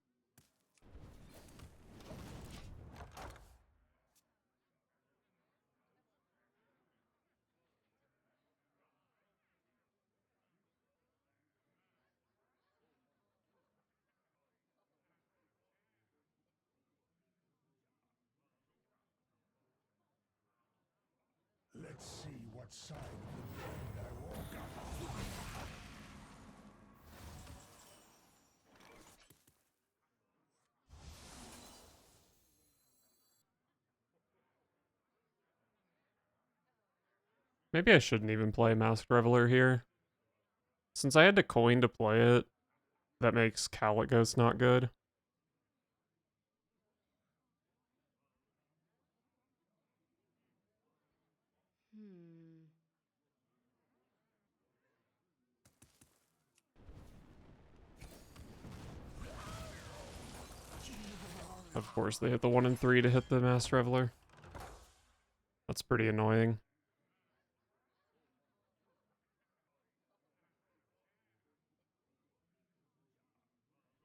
what side of the blade I walk upon. Maybe I shouldn't even play Masked Reveler here. Since I had to coin to play it, that makes Caligos not good. Hmm. Of course, they hit the 1 and 3 to hit the Masked Reveler. That's pretty annoying.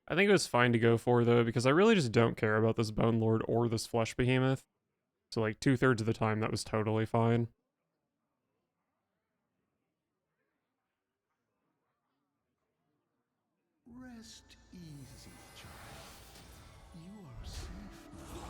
I think it was fine to go for, though, because I really just don't care about this Bone Lord or this Flesh Behemoth. So, like, 2/3 of the time, that was totally fine. Rest easy, child. You are safe now.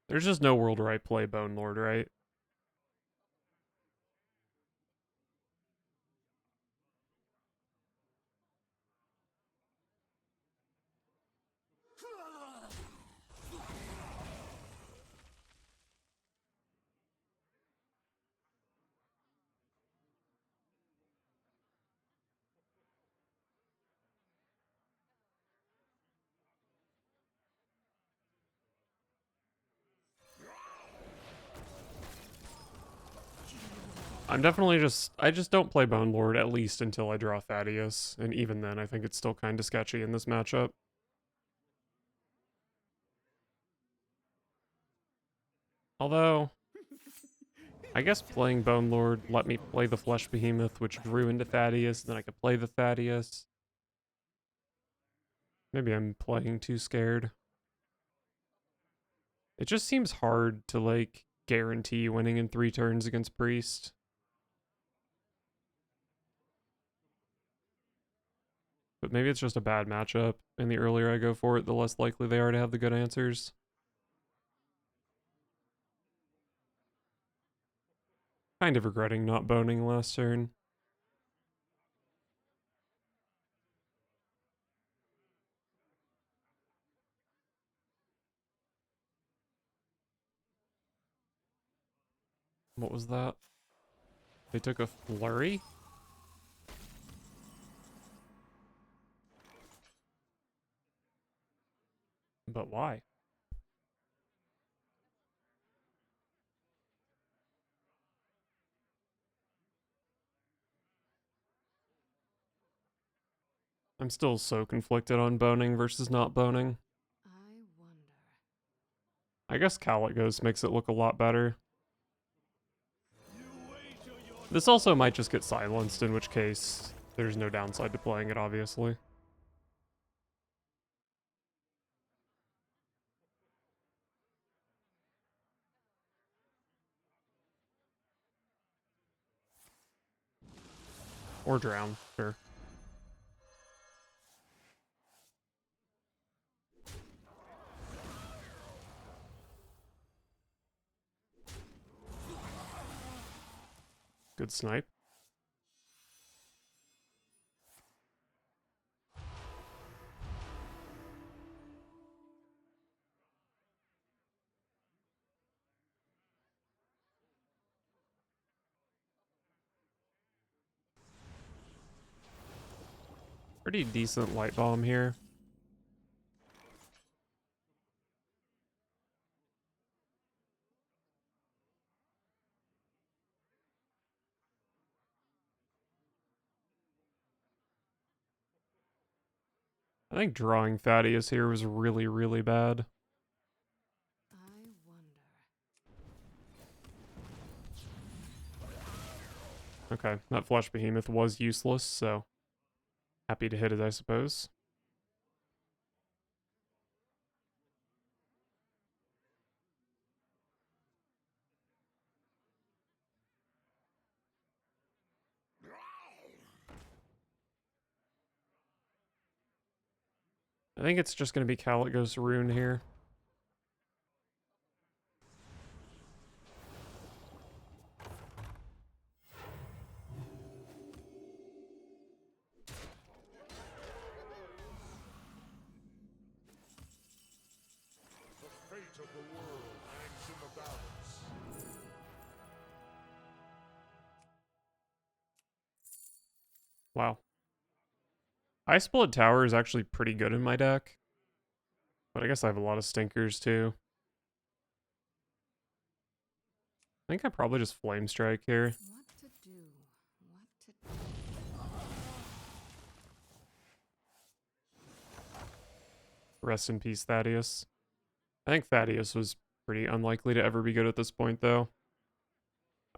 There's just no world where I play Bone Lord, right? I just don't play Bone Lord at least until I draw Thaddius, and even then I think it's still kind of sketchy in this matchup. Although, I guess playing Bone Lord let me play the Flesh Behemoth, which grew into Thaddius, then I could play the Thaddius. Maybe I'm playing too scared. It just seems hard to, like, guarantee winning in 3 turns against Priest. But maybe it's just a bad matchup, and the earlier I go for it, the less likely they are to have the good answers. Kind of regretting not boning last turn. What was that? They took a flurry? But why? I'm still so conflicted on boning versus not boning. I wonder. I guess Caligos makes it look a lot better. This also might just get silenced, in which case there's no downside to playing it, obviously. Or drown, sure. Good snipe. Pretty decent light bomb here. I think drawing Thaddius here was really, really bad. I wonder. Okay, that Flesh Behemoth was useless, so happy to hit it, I suppose. I think it's just going to be Caligos Rune here. The fate of the world hangs in the balance. Wow. Ice Blood Tower is actually pretty good in my deck. But I guess I have a lot of stinkers too. I think I probably just Flame Strike here. What to do? What to do? Rest in peace, Thaddius. I think Thaddius was pretty unlikely to ever be good at this point, though.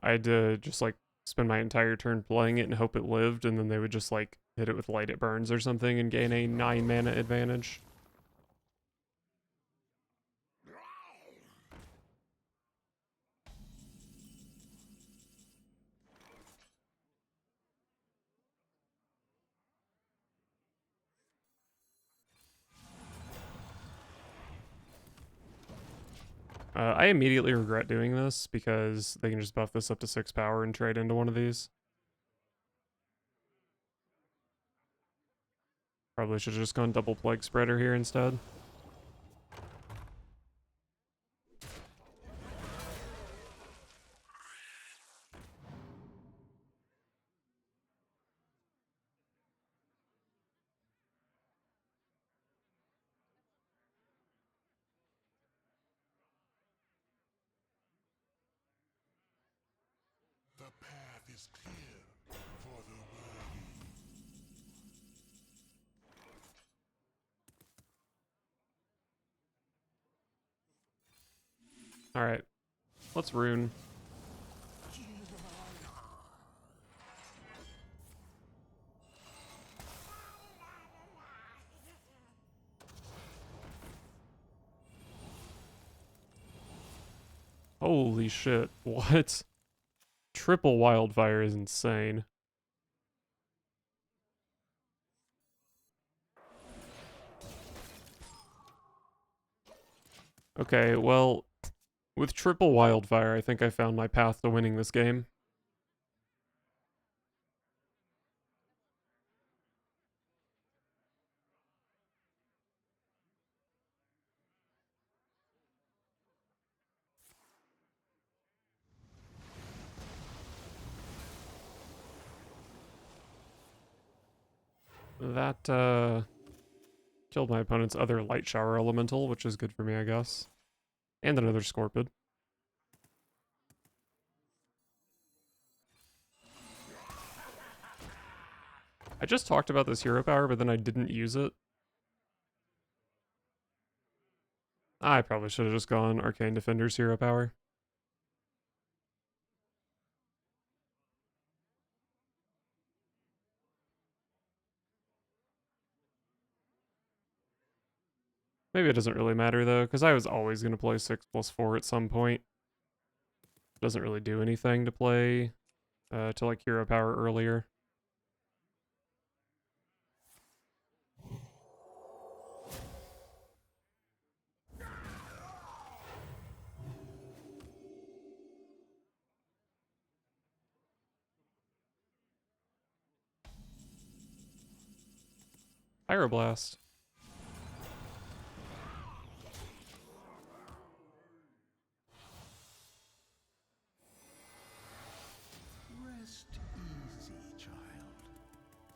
I had to just, like, spend my entire turn playing it and hope it lived, and then they would just, like, hit it with Light It Burns or something and gain a 9 mana advantage. I immediately regret doing this because they can just buff this up to 6 power and trade into one of these. Probably should have just gone double Plague Spreader here instead. The path is clear for the worthy. Alright, let's Rune. Holy shit, what? Triple Wildfire is insane. Okay, well, with triple Wildfire, I think I found my path to winning this game. That, killed my opponent's other Light Shower Elemental, which is good for me, I guess. And another Scorpid. I just talked about this hero power, but then I didn't use it. I probably should have just gone Arcane Defender's hero power. Maybe it doesn't really matter, though, because I was always going to play 6+4 at some point. Doesn't really do anything to play to, like, hero power earlier. Pyroblast. Rest easy, child.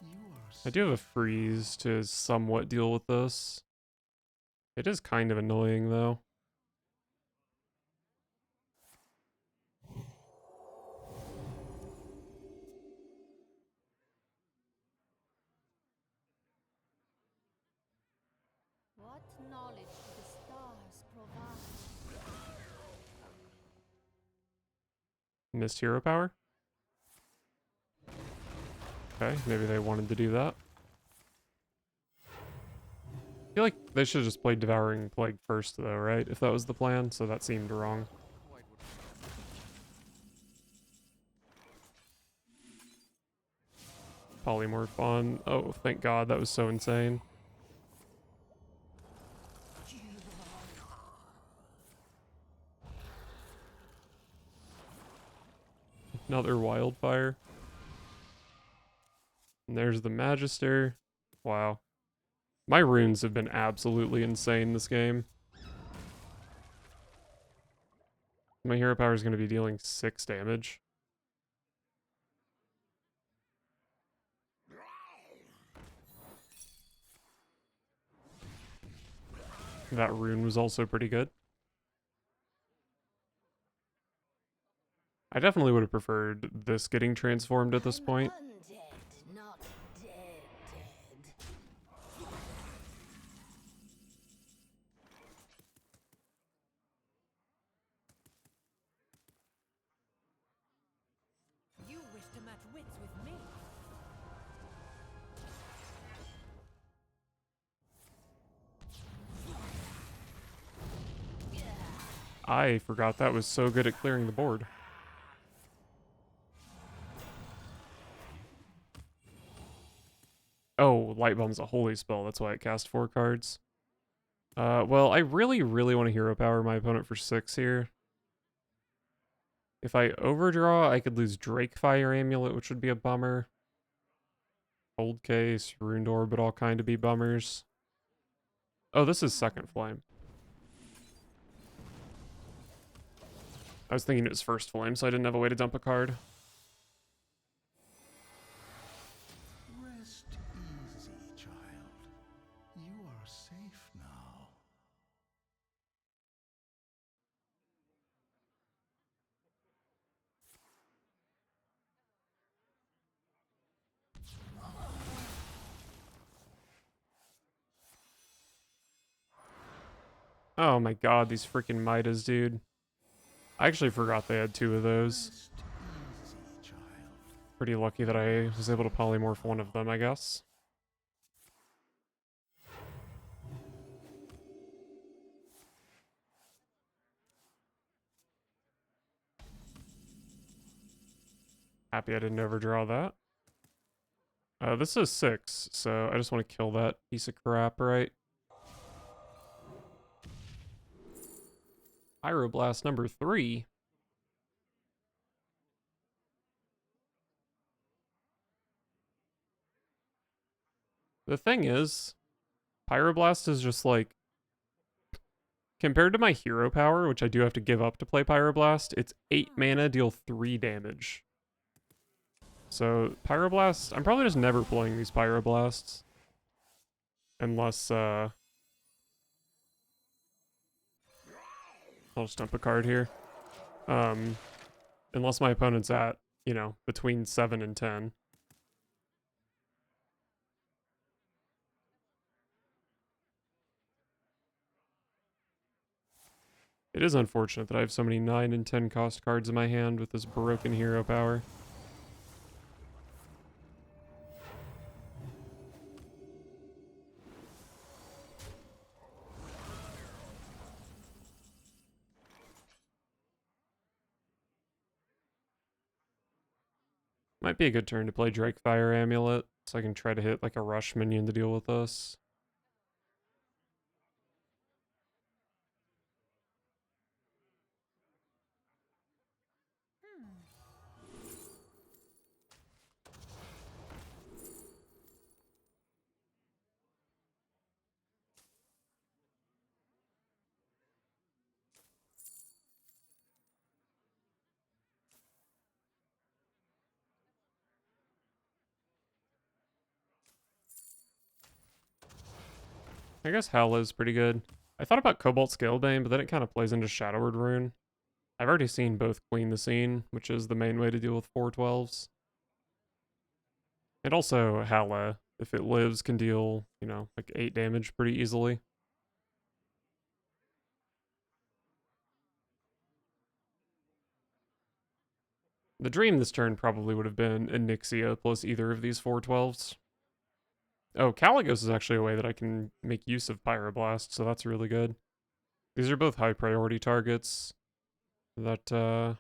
You are I do have a freeze to somewhat deal with this. It is kind of annoying, though. What knowledge do the stars provide? Missed hero power? Okay, maybe they wanted to do that. I feel like they should have just played Devouring Plague first, though, right? If that was the plan, so that seemed wrong. Polymorph on. Oh, thank God, that was so insane. Another Wildfire. And there's the Magister. Wow. My runes have been absolutely insane this game. My hero power is going to be dealing 6 damage. That rune was also pretty good. I definitely would have preferred this getting transformed at this point. Undead, not dead, dead. You wish to match wits with me. I forgot that was so good at clearing the board. Oh, Light Bomb's a holy spell. That's why it cast 4 cards. Well, I really want to hero power my opponent for 6 here. If I overdraw, I could lose Drakefire Amulet, which would be a bummer. Cold Case, Runed Orb would all kind of be bummers. Oh, this is Second Flame. I was thinking it was First Flame, so I didn't have a way to dump a card. Rest easy, child. You are safe now. Oh my God, these freaking Midas, dude. I actually forgot they had 2 of those. Rest easy, child. Pretty lucky that I was able to polymorph one of them, I guess. Happy I didn't overdraw that. This is 6, so I just want to kill that piece of crap, right? Pyroblast number 3. The thing is, Pyroblast is just like, compared to my hero power, which I do have to give up to play Pyroblast, it's 8 mana, deal 3 damage. So, Pyroblast, I'm probably just never playing these Pyroblasts. Unless, I'll just dump a card here. Unless my opponent's at, you know, between 7 and 10. It is unfortunate that I have so many 9 and 10 cost cards in my hand with this broken hero power. Might be a good turn to play Drakefire Amulet, so I can try to hit like a rush minion to deal with this. I guess Hell is pretty good. I thought about Cobalt Scalebane, but then it kind of plays into Shadowward Rune. I've already seen both Clean the Scene, which is the main way to deal with 4/12s. And also Hala, if it lives, can deal, you know, like 8 damage pretty easily. The dream this turn probably would have been Onyxia plus either of these 4/12s. Oh, Caligos is actually a way that I can make use of Pyroblast, so that's really good. These are both high priority targets that, I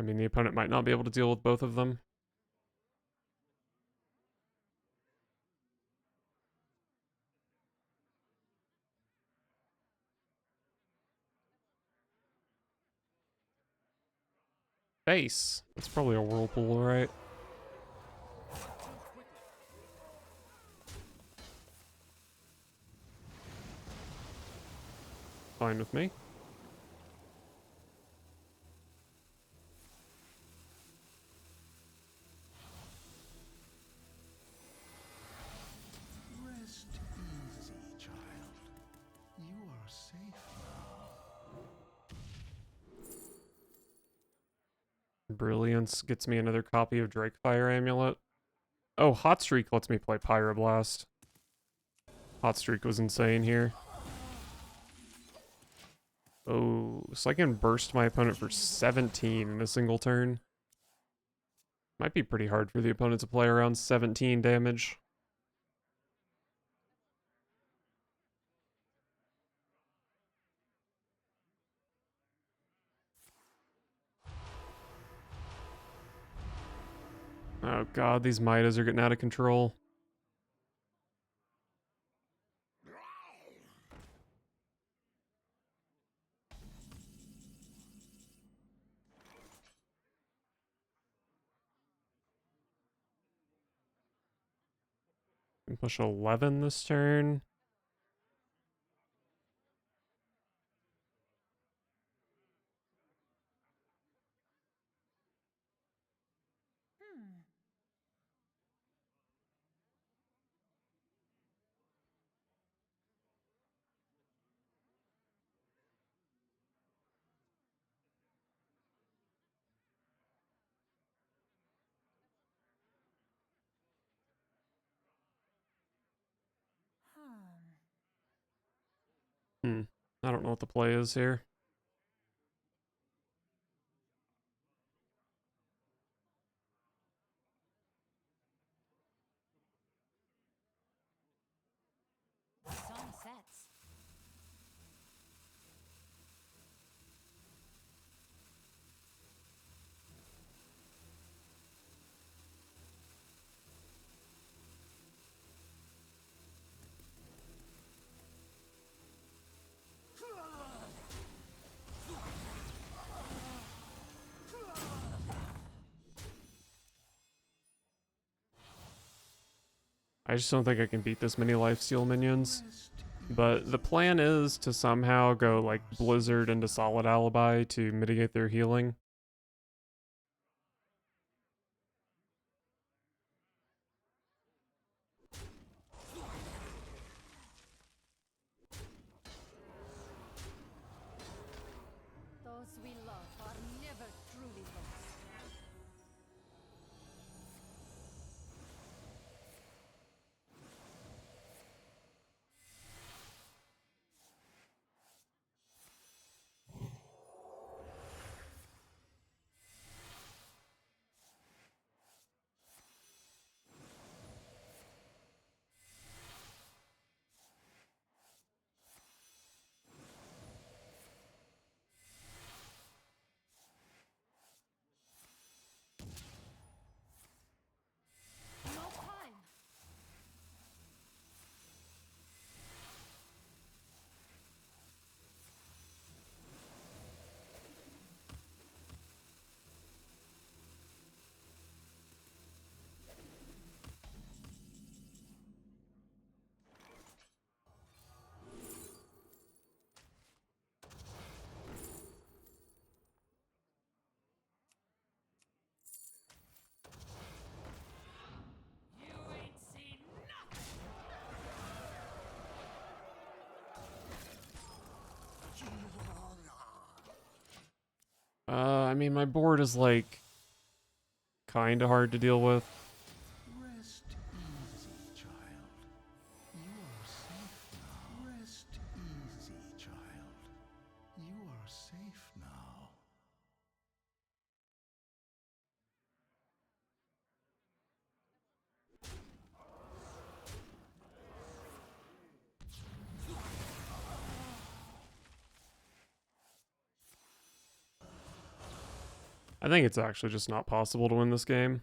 mean, the opponent might not be able to deal with both of them. Base. That's probably a Whirlpool, right? Fine with me. Rest easy, child. You are safe now. Brilliance gets me another copy of Drakefire Amulet. Oh, Hot Streak lets me play Pyroblast. Hot Streak was insane here. Oh, so I can burst my opponent for 17 in a single turn. Might be pretty hard for the opponent to play around 17 damage. Oh god, these Midas are getting out of control. Can push 11 this turn. I don't know what the play is here. Sun sets. I just don't think I can beat this many lifesteal minions. But the plan is to somehow go like Blizzard into Solid Alibi to mitigate their healing. Those we love are never truly lost. No time. I mean, my board is like kind of hard to deal with. I think it's actually just not possible to win this game.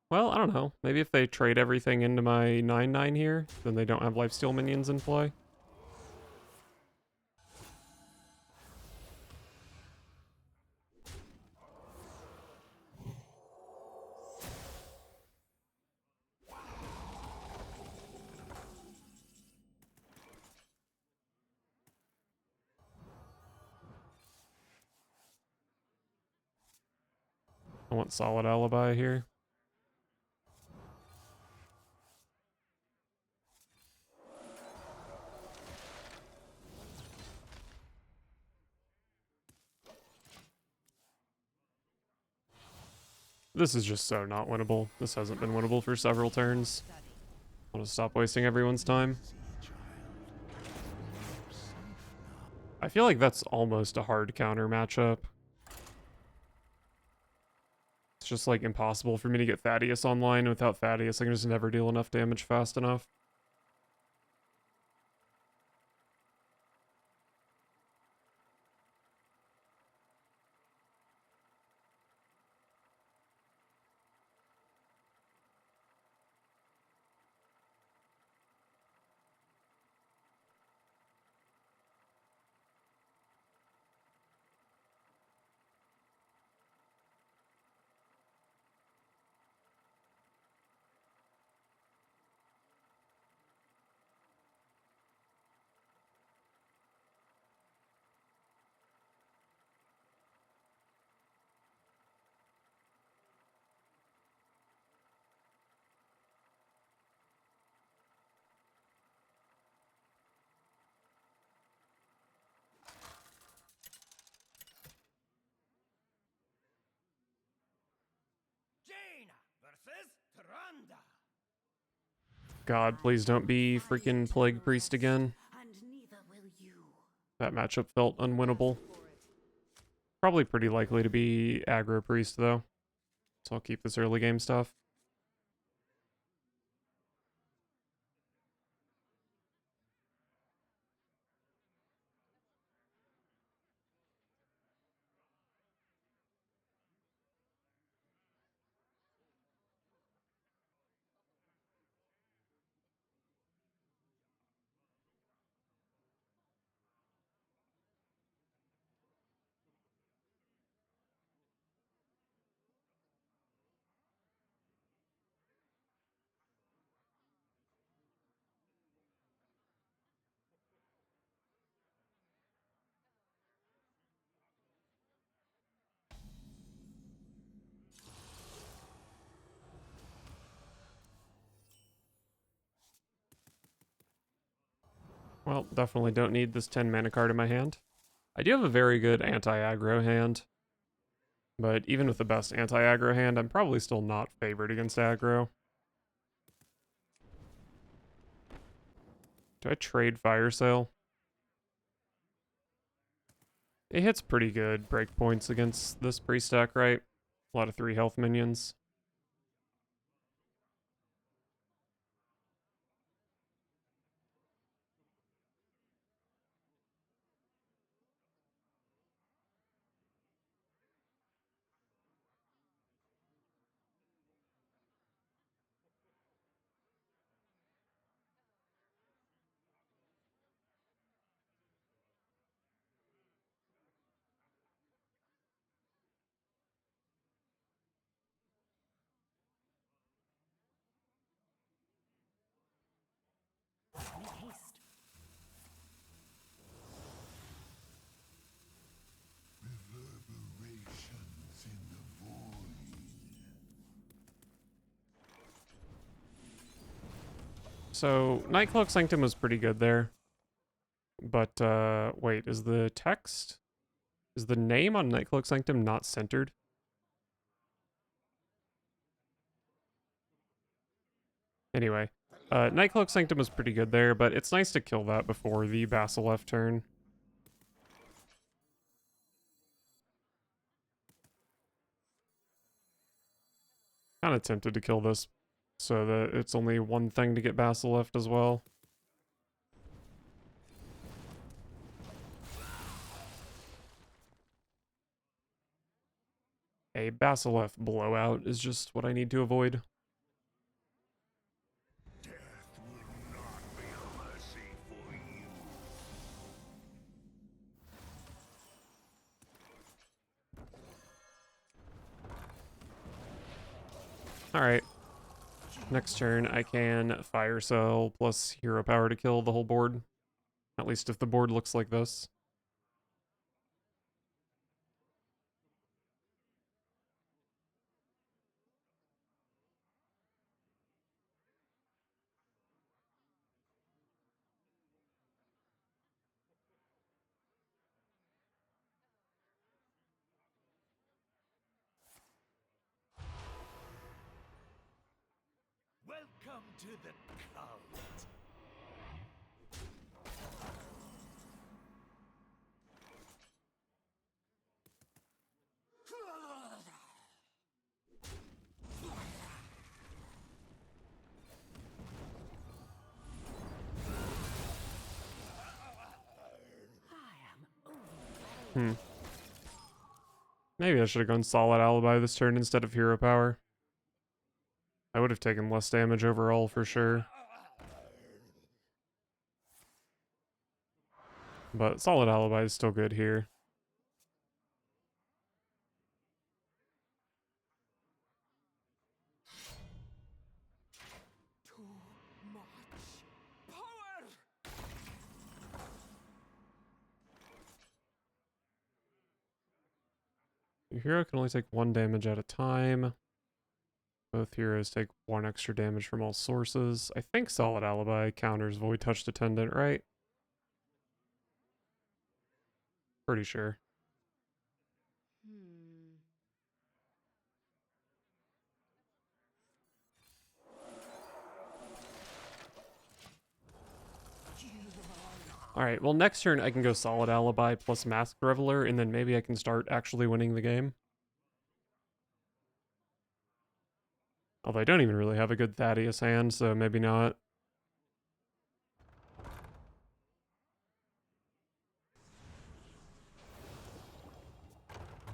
Well, I don't know. Maybe if they trade everything into my 9/9 here, then they don't have lifesteal minions in play. I want solid alibi here. This is just so not winnable. This hasn't been winnable for several turns. I want to stop wasting everyone's time. I feel like that's almost a hard counter matchup. It's just like impossible for me to get Thaddius online. Without Thaddius, I can just never deal enough damage fast enough. Jaina versus Tyrande. God, please don't be freaking Plague Priest again. And neither will you. That matchup felt unwinnable. Probably pretty likely to be aggro Priest, though. So I'll keep this early game stuff. Well, definitely don't need this 10 mana card in my hand. I do have a very good anti-aggro hand. But even with the best anti-aggro hand, I'm probably still not favored against aggro. Do I trade Fire Sale? It hits pretty good breakpoints against this priest deck, right? A lot of 3 health minions. Make haste. Reverberations in the void. So, Nightcloak Sanctum was pretty good there. But, wait, is the text... Is the name on Nightcloak Sanctum not centered? Anyway, Nightcloak Sanctum was pretty good there, but it's nice to kill that before the Basilisk turn. Kind of tempted to kill this so that it's only one thing to get Basilisk as well. A Basilisk blowout is just what I need to avoid. Death will not be a mercy for you. Alright. Next turn, I can Fire Cell plus Hero Power to kill the whole board. At least if the board looks like this. Welcome to the cult. Maybe I should have gone Solid Alibi this turn instead of Hero Power. I would have taken less damage overall for sure. But Solid Alibi is still good here. Too much power. Your hero can only take 1 damage at a time. Both heroes take 1 extra damage from all sources. I think Solid Alibi counters Void Touch Attendant, right? Pretty sure. Alright, well next turn I can go Solid Alibi plus Masked Reveler, and then maybe I can start actually winning the game. Although I don't even really have a good Thaddius hand, so maybe not.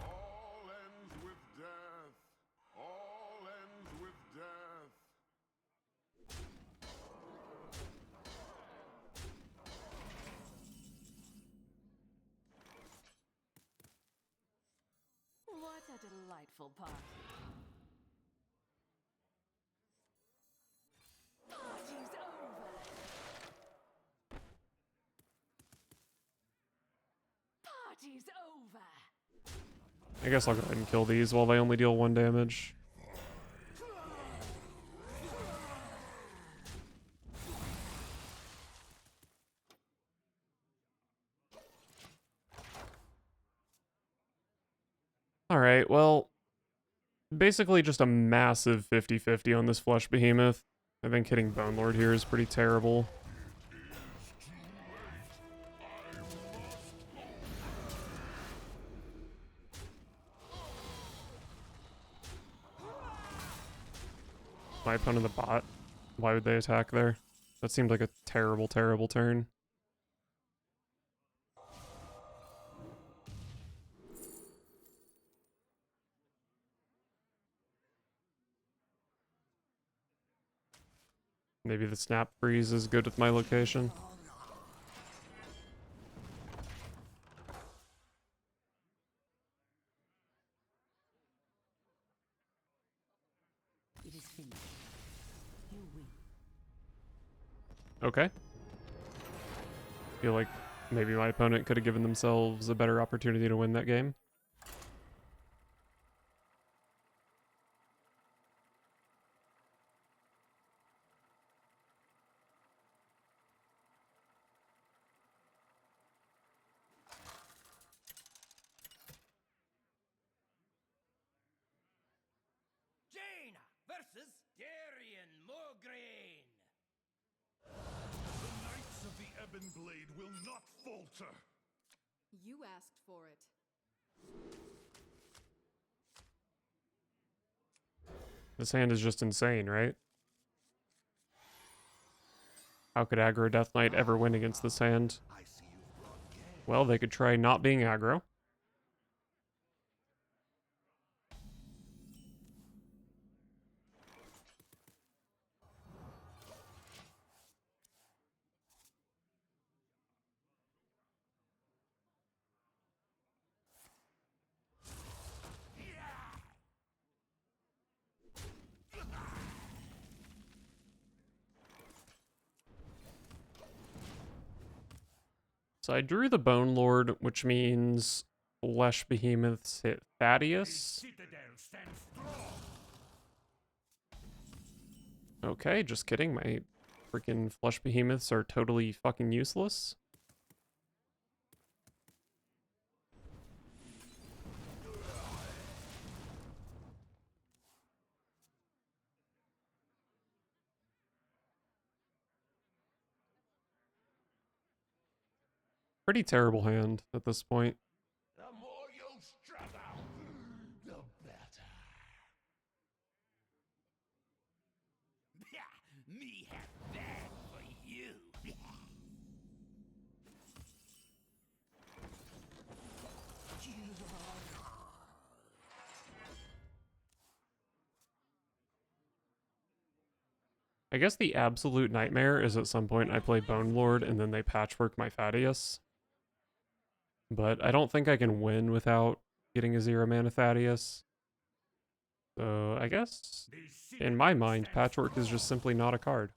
All ends with death. All ends with death. What a delightful party. Party's over. Party's over. I guess I'll go ahead and kill these while they only deal 1 damage. Alright, well, basically just a massive 50-50 on this Flesh Behemoth. I think hitting Bone Lord here is pretty terrible. My opponent the bot. Why would they attack there? That seemed like a terrible, terrible turn. Maybe the Snap Freeze is good with my location. It is finished. You win. Okay. Feel like maybe my opponent could have given themselves a better opportunity to win that game. Jaina versus Darian Mograine. The Knights of the Ebon Blade will not falter. You asked for it. This hand is just insane, right? How could aggro Death Knight ever win against this hand? I see you've brought game. Well, they could try not being aggro. So I drew the Bone Lord, which means Flesh Behemoths hit Thaddius. Citadel stands strong. Okay, just kidding. My freaking Flesh Behemoths are totally fucking useless. Pretty terrible hand at this point. The more you struggle, the better. Me have that for you. I guess the absolute nightmare is at some point I play Bone Lord and then they patchwork my Thaddius. But I don't think I can win without getting a 0-mana Thaddius. So I guess, in my mind, Patchwork is just simply not a card.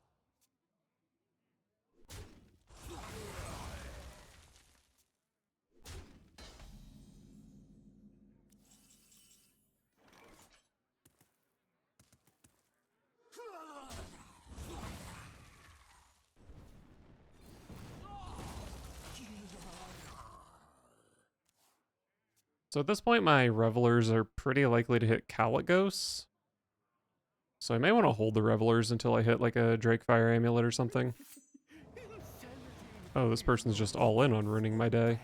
So at this point, my Revelers are pretty likely to hit Caligos. So I may want to hold the Revelers until I hit like a Drakefire Amulet or something. Oh, this person's just all in on ruining my day.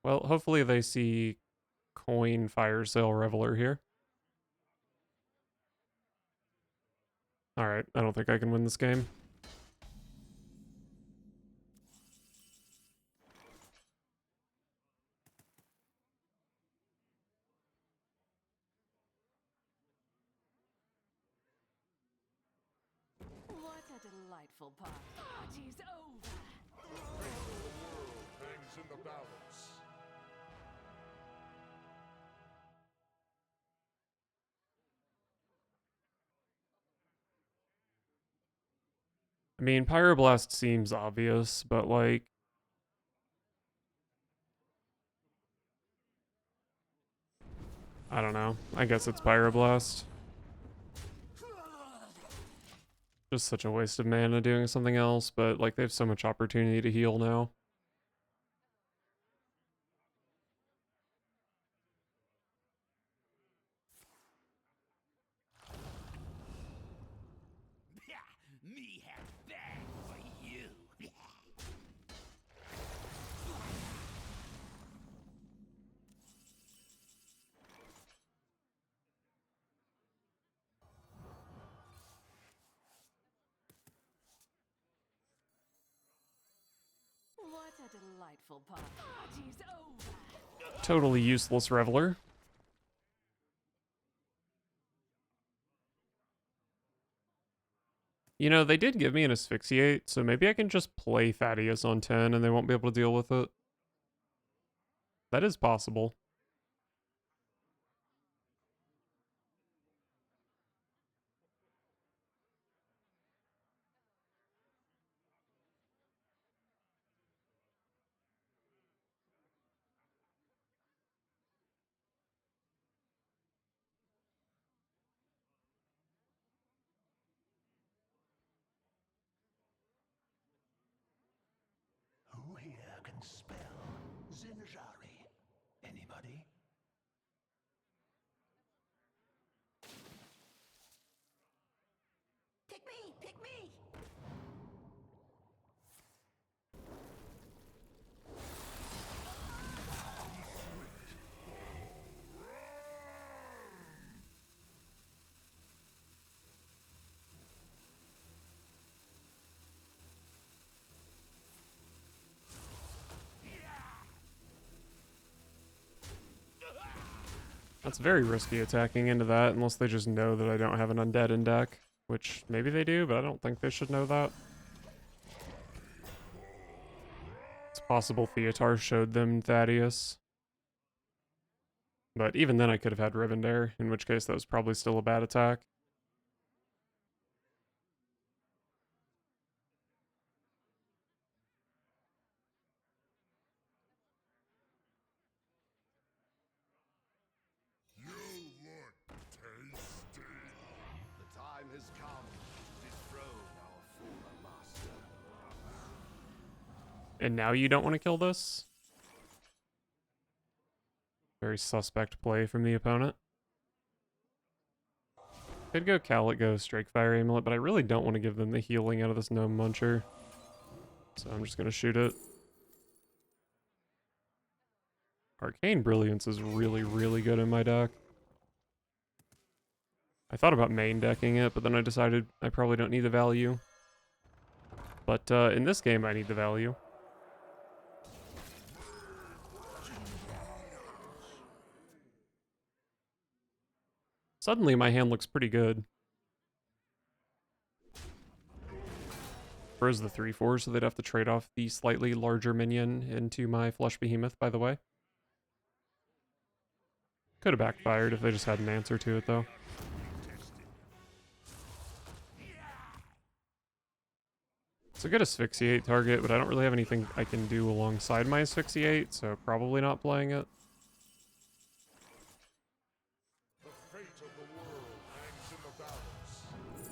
Well, hopefully they see Coin Fire Sale Reveler here. Alright, I don't think I can win this game. What a delightful party. Party's over. The fate of the world hangs in the balance. I mean, Pyroblast seems obvious, but like... I don't know. I guess it's Pyroblast. Just such a waste of mana doing something else, but like they have so much opportunity to heal now. Me have that for you. What a delightful party. Party's over. Totally useless Reveler. You know, they did give me an Asphyxiate, so maybe I can just play Thaddius on 10 and they won't be able to deal with it. That is possible. Who here can spell Zinjari? Anybody? Pick me! Pick me! That's very risky attacking into that unless they just know that I don't have an undead in deck, which maybe they do, but I don't think they should know that. It's possible Theotar showed them Thaddius. But even then I could have had Rivendare, in which case that was probably still a bad attack. You look tasty. The time has come to dethrone our former master. And now you don't want to kill this? Very suspect play from the opponent. Could go Calico, Fire Amulet, but I really don't want to give them the healing out of this Gnome Muncher. So I'm just going to shoot it. Arcane Brilliance is really, really good in my deck. I thought about main decking it, but then I decided I probably don't need the value. But in this game, I need the value. Suddenly, my hand looks pretty good. Froze the 3/4, so they'd have to trade off the slightly larger minion into my Flesh Behemoth, by the way. Could have backfired if they just had an answer to it, though. It's a good Asphyxiate target, but I don't really have anything I can do alongside my Asphyxiate, so probably not playing it. The fate of the world hangs in the balance.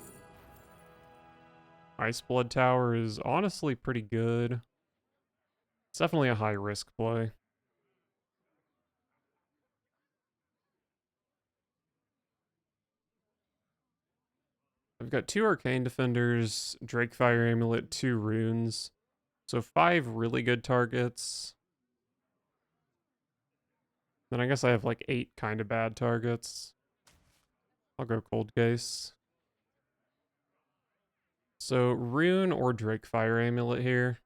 Ice Blood Tower is honestly pretty good. It's definitely a high risk play. I've got 2 Arcane Defenders, Fire Amulet, 2 runes. So 5 really good targets. Then I guess I have like 8 kind of bad targets. I'll go Cold Case. So rune or Fire Amulet here.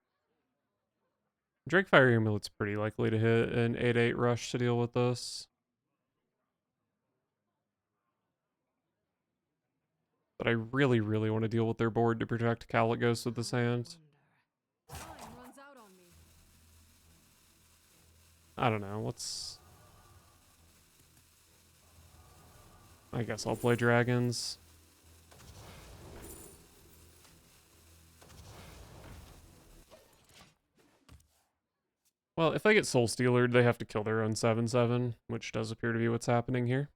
Fire Amulet's pretty likely to hit an 8/8 rush to deal with this. But I really, really want to deal with their board to protect Caligos with this hand. Time runs out on me. I don't know, let's... I guess I'll play dragons. Well, if they get Soul Stealered, they have to kill their own 7/7, which does appear to be what's happening here.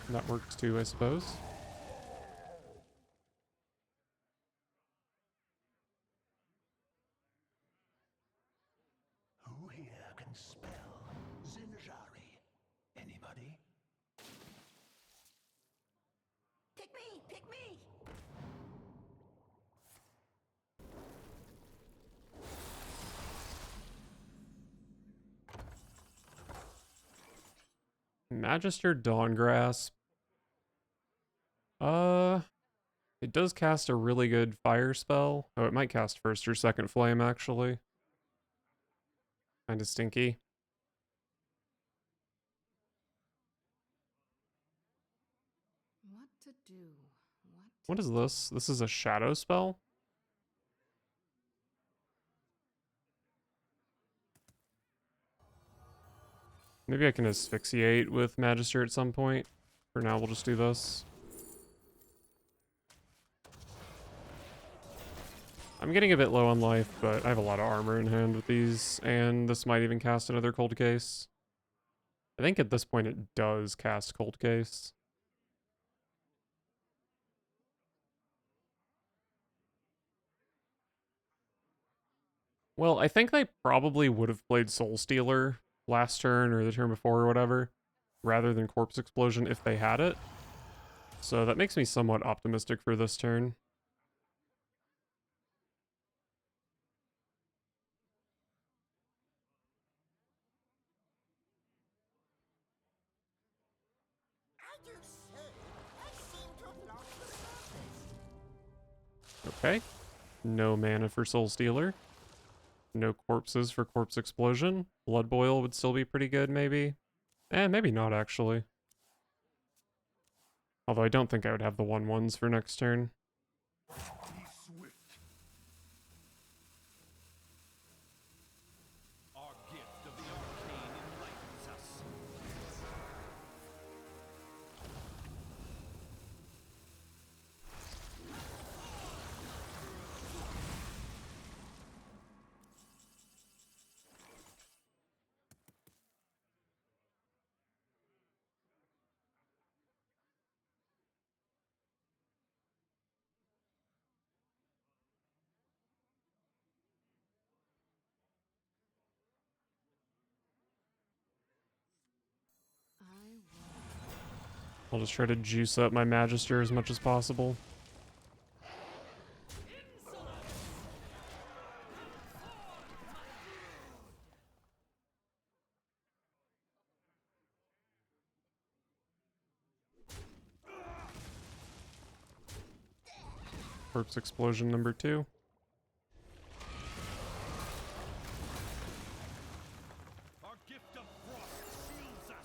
That works too, I suppose. Who here can spell Zinjari? Anybody? Pick me! Pick me! Magister Dawngrasp. It does cast a really good fire spell. Oh, it might cast first or second flame, actually. Kinda stinky. What to do? What is this? This is a shadow spell? Maybe I can asphyxiate with Magister at some point. For now, we'll just do this. I'm getting a bit low on life, but I have a lot of armor in hand with these, and this might even cast another Cold Case. I think at this point it does cast Cold Case. Well, I think they probably would have played Soul Stealer last turn or the turn before or whatever, rather than Corpse Explosion if they had it. So that makes me somewhat optimistic for this turn. Okay. No mana for Soul Stealer. No corpses for Corpse Explosion. Blood Boil would still be pretty good, maybe. Maybe not, actually. Although I don't think I would have the 1/1s for next turn. Be swift. Our gift of the arcane enlightens us. I'll just try to juice up my Magister as much as possible. Corpse Explosion number 2. Our gift of frost shields us.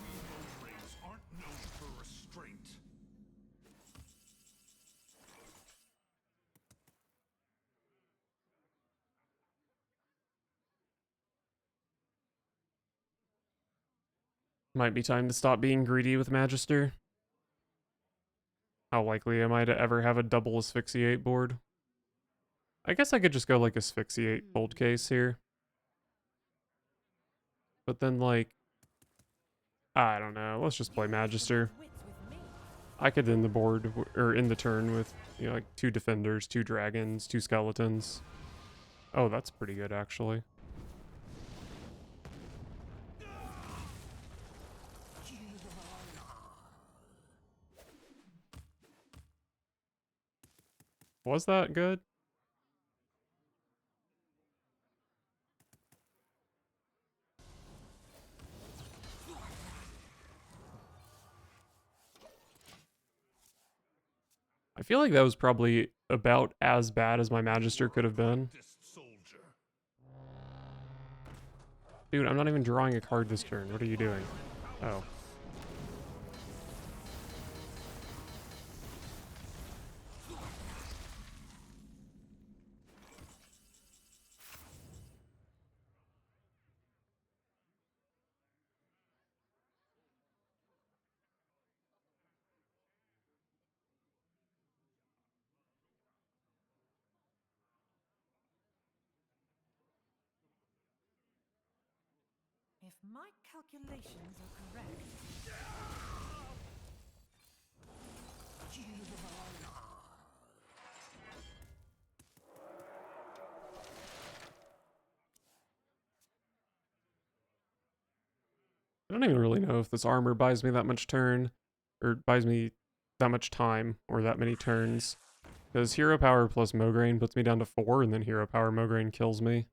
We Mograves aren't known for restraint. Might be time to stop being greedy with Magister. How likely am I to ever have a double Asphyxiate board? I guess I could just go like Asphyxiate Cold Case here. But then like, I don't know, let's just play Magister. I could end the board, or end the turn with, you know, like 2 defenders, 2 dragons, 2 skeletons. Oh, that's pretty good actually. Was that good? I feel like that was probably about as bad as my Magister could have been. Soldier. Dude, I'm not even drawing a card this turn. What are you doing? Oh. If my calculations are correct. I don't even really know if this armor buys me that much turn, or buys me that much time, or that many turns. Because Hero Power plus Mograine puts me down to 4, and then Hero Power Mograine kills me.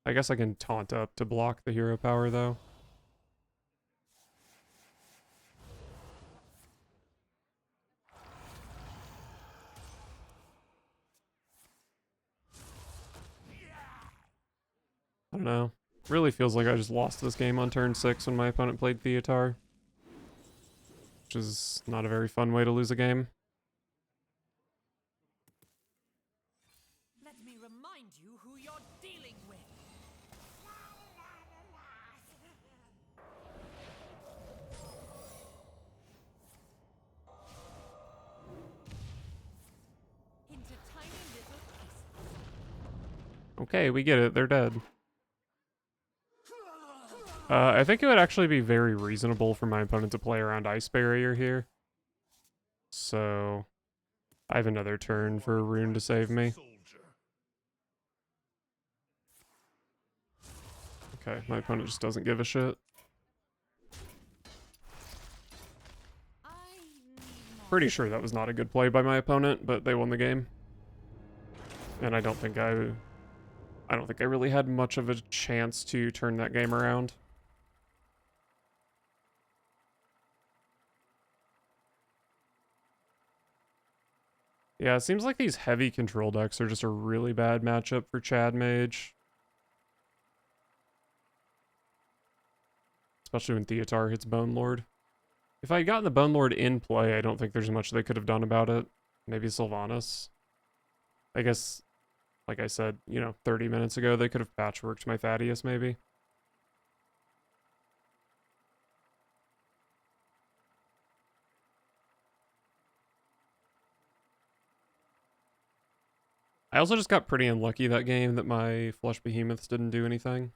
I guess I can taunt up to block the Hero Power, though. I don't know. Really feels like I just lost this game on turn 6 when my opponent played Theotar. Which is not a very fun way to lose a game. Let me remind you who you're dealing with. Into tiny little pieces. Okay, we get it. They're dead. I think it would actually be very reasonable for my opponent to play around Ice Barrier here. So, I have another turn for a rune to save me. Okay, my opponent just doesn't give a shit. Pretty sure that was not a good play by my opponent, but they won the game. And I don't think I really had much of a chance to turn that game around. Yeah, it seems like these heavy control decks are just a really bad matchup for Chad Mage. Especially when Theotar hits Bone Lord. If I had gotten the Bone Lord in play, I don't think there's much they could have done about it. Maybe Sylvanas. I guess, like I said, 30 minutes ago, they could have patchworked my Thaddius, maybe. I also just got pretty unlucky that game that my Flesh Behemoths didn't do anything.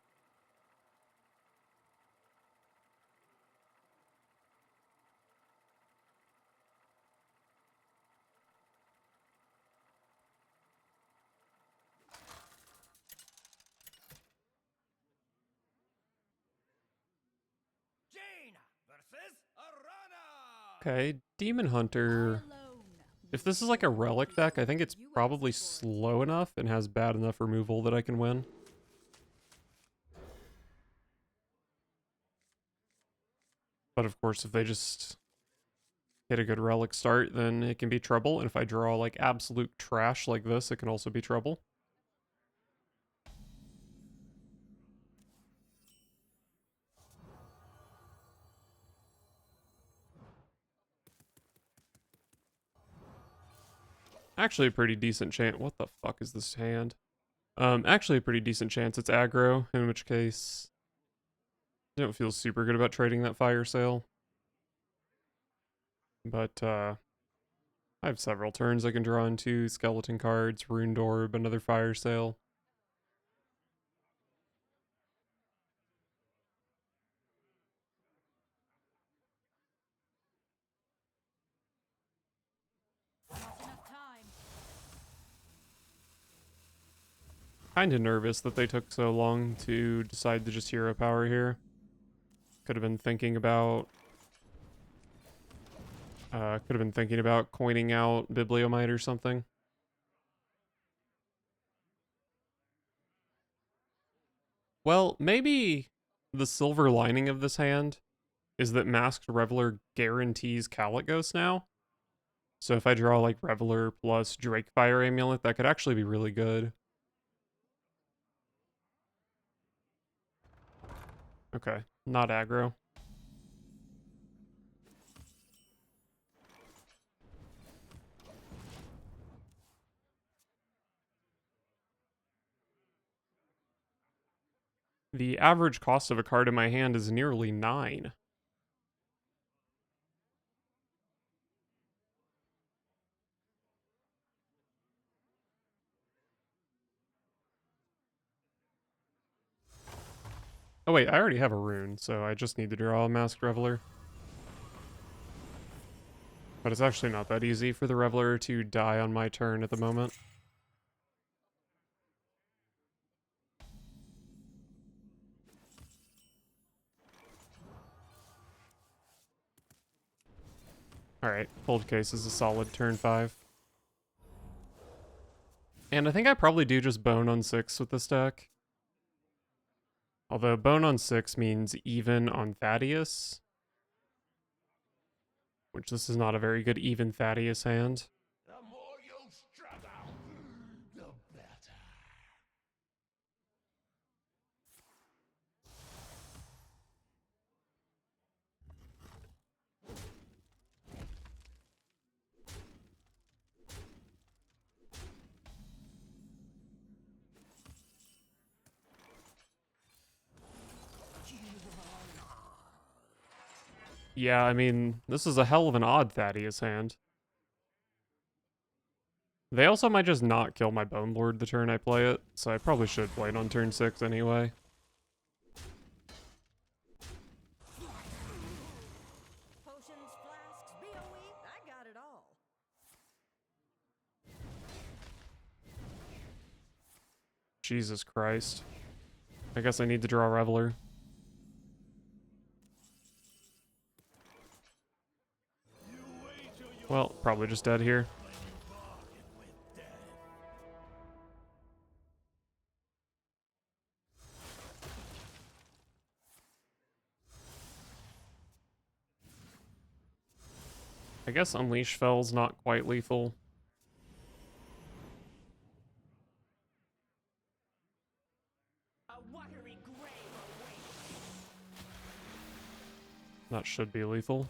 Jaina versus Arana. Okay, Demon Hunter. If this is like a relic deck, I think it's probably slow enough and has bad enough removal that I can win. But of course, if they just hit a good relic start, then it can be trouble. And if I draw like absolute trash like this, it can also be trouble. Actually a pretty decent chance. What the fuck is this hand? Actually a pretty decent chance it's aggro, in which case I don't feel super good about trading that fire sale. But I have several turns I can draw into skeleton cards, Runed Orb, another fire sale. Kinda nervous that they took so long to decide to just hero power here. Could have been thinking about coining out Bibliomite or something. Well, maybe the silver lining of this hand is that Masked Reveler guarantees Kalikos now. So if I draw like Reveler plus Drakefire Amulet, that could actually be really good. Okay, not aggro. The average cost of a card in my hand is nearly 9. Oh wait, I already have a rune, so I just need to draw a Masked Reveler. But it's actually not that easy for the Reveler to die on my turn at the moment. Alright, Cold Case is a solid turn 5. And I think I probably do just Bone on 6 with this deck. Although Bone on 6 means even on Thaddius. Which this is not a very good even Thaddius hand. The more you struggle, the better. Yeah, I mean, this is a hell of an odd Thaddius hand. They also might just not kill my Bone Lord the turn I play it, so I probably should play it on turn 6 anyway. Potions, flasks, BOE, I got it all. Jesus Christ. I guess I need to draw a Reveler. Well, probably just dead here. I guess Unleash Fell's not quite lethal. That should be lethal.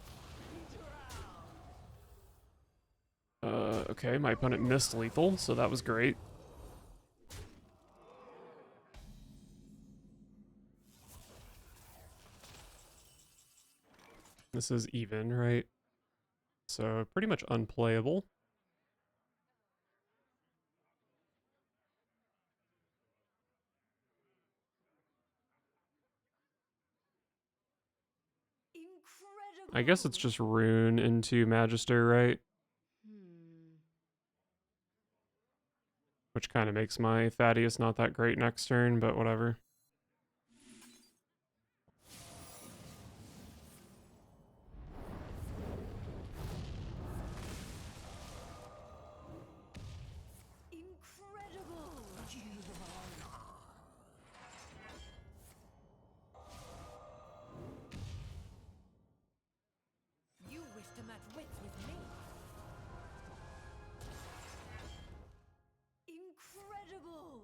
Okay, my opponent missed lethal, so that was great. This is even, right? So pretty much unplayable. Incredible. I guess it's just rune into Magister, right? Which kind of makes my Thaddius not that great next turn, but whatever. Incredible. You wish to match wits with me. Incredible.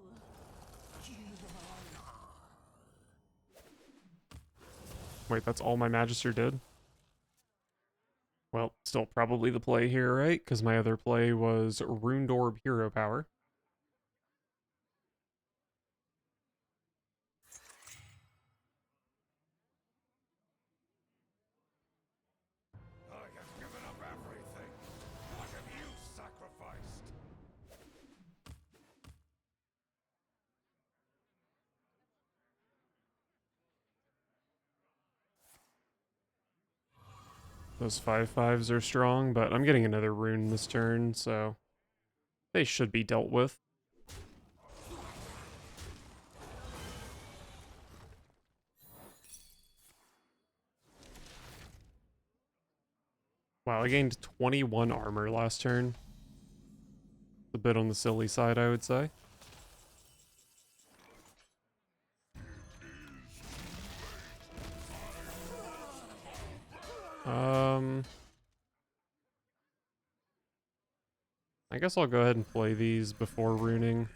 Wait, that's all my Magister did? Well, still probably the play here, right? Because my other play was Runed Orb Hero Power. I have given up everything. What have you sacrificed? Those 5/5s are strong, but I'm getting another rune this turn, so they should be dealt with. Wow, I gained 21 armor last turn. A bit on the silly side, I would say. I guess I'll go ahead and play these before runing.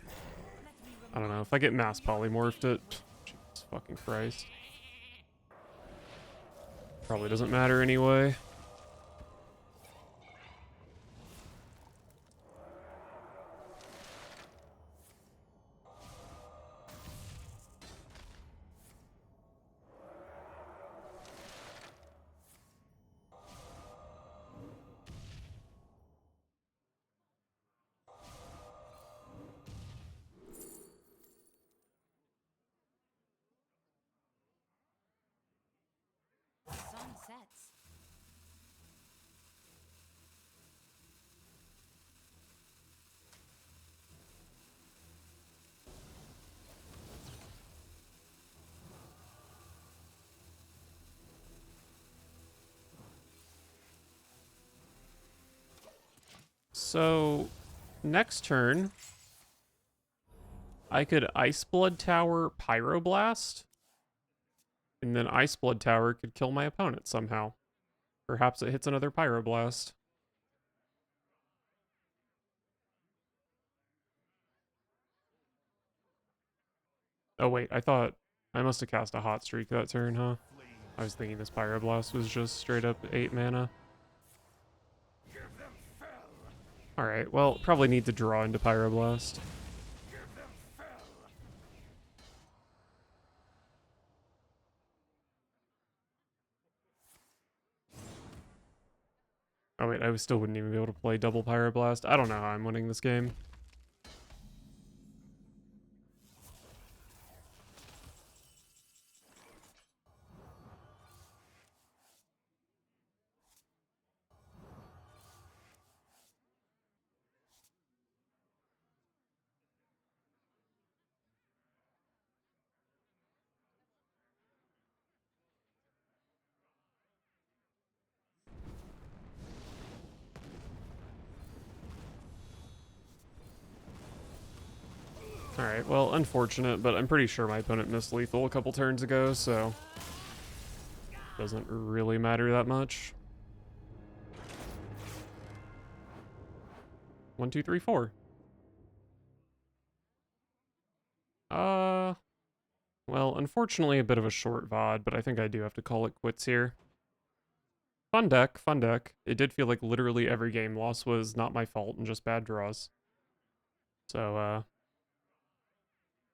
I don't know, if I get mass polymorphed it... Jesus fucking Christ. Probably doesn't matter anyway. Sun sets. So, next turn, I could Ice Blood Tower Pyroblast, and then Ice Blood Tower could kill my opponent somehow. Perhaps it hits another Pyroblast. Oh wait, I thought I must have cast a Hot Streak that turn, huh? I was thinking this Pyroblast was just straight up 8 mana. Alright, well, probably need to draw into Pyroblast. Oh wait, I still wouldn't even be able to play double Pyroblast. I don't know how I'm winning this game. Alright, well, unfortunate, but I'm pretty sure my opponent missed lethal a couple turns ago, so... doesn't really matter that much. 1, 2, 3, 4. Well, unfortunately a bit of a short VOD, but I think I do have to call it quits here. Fun deck, fun deck. It did feel like literally every game loss was not my fault and just bad draws. So,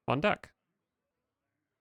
fun deck.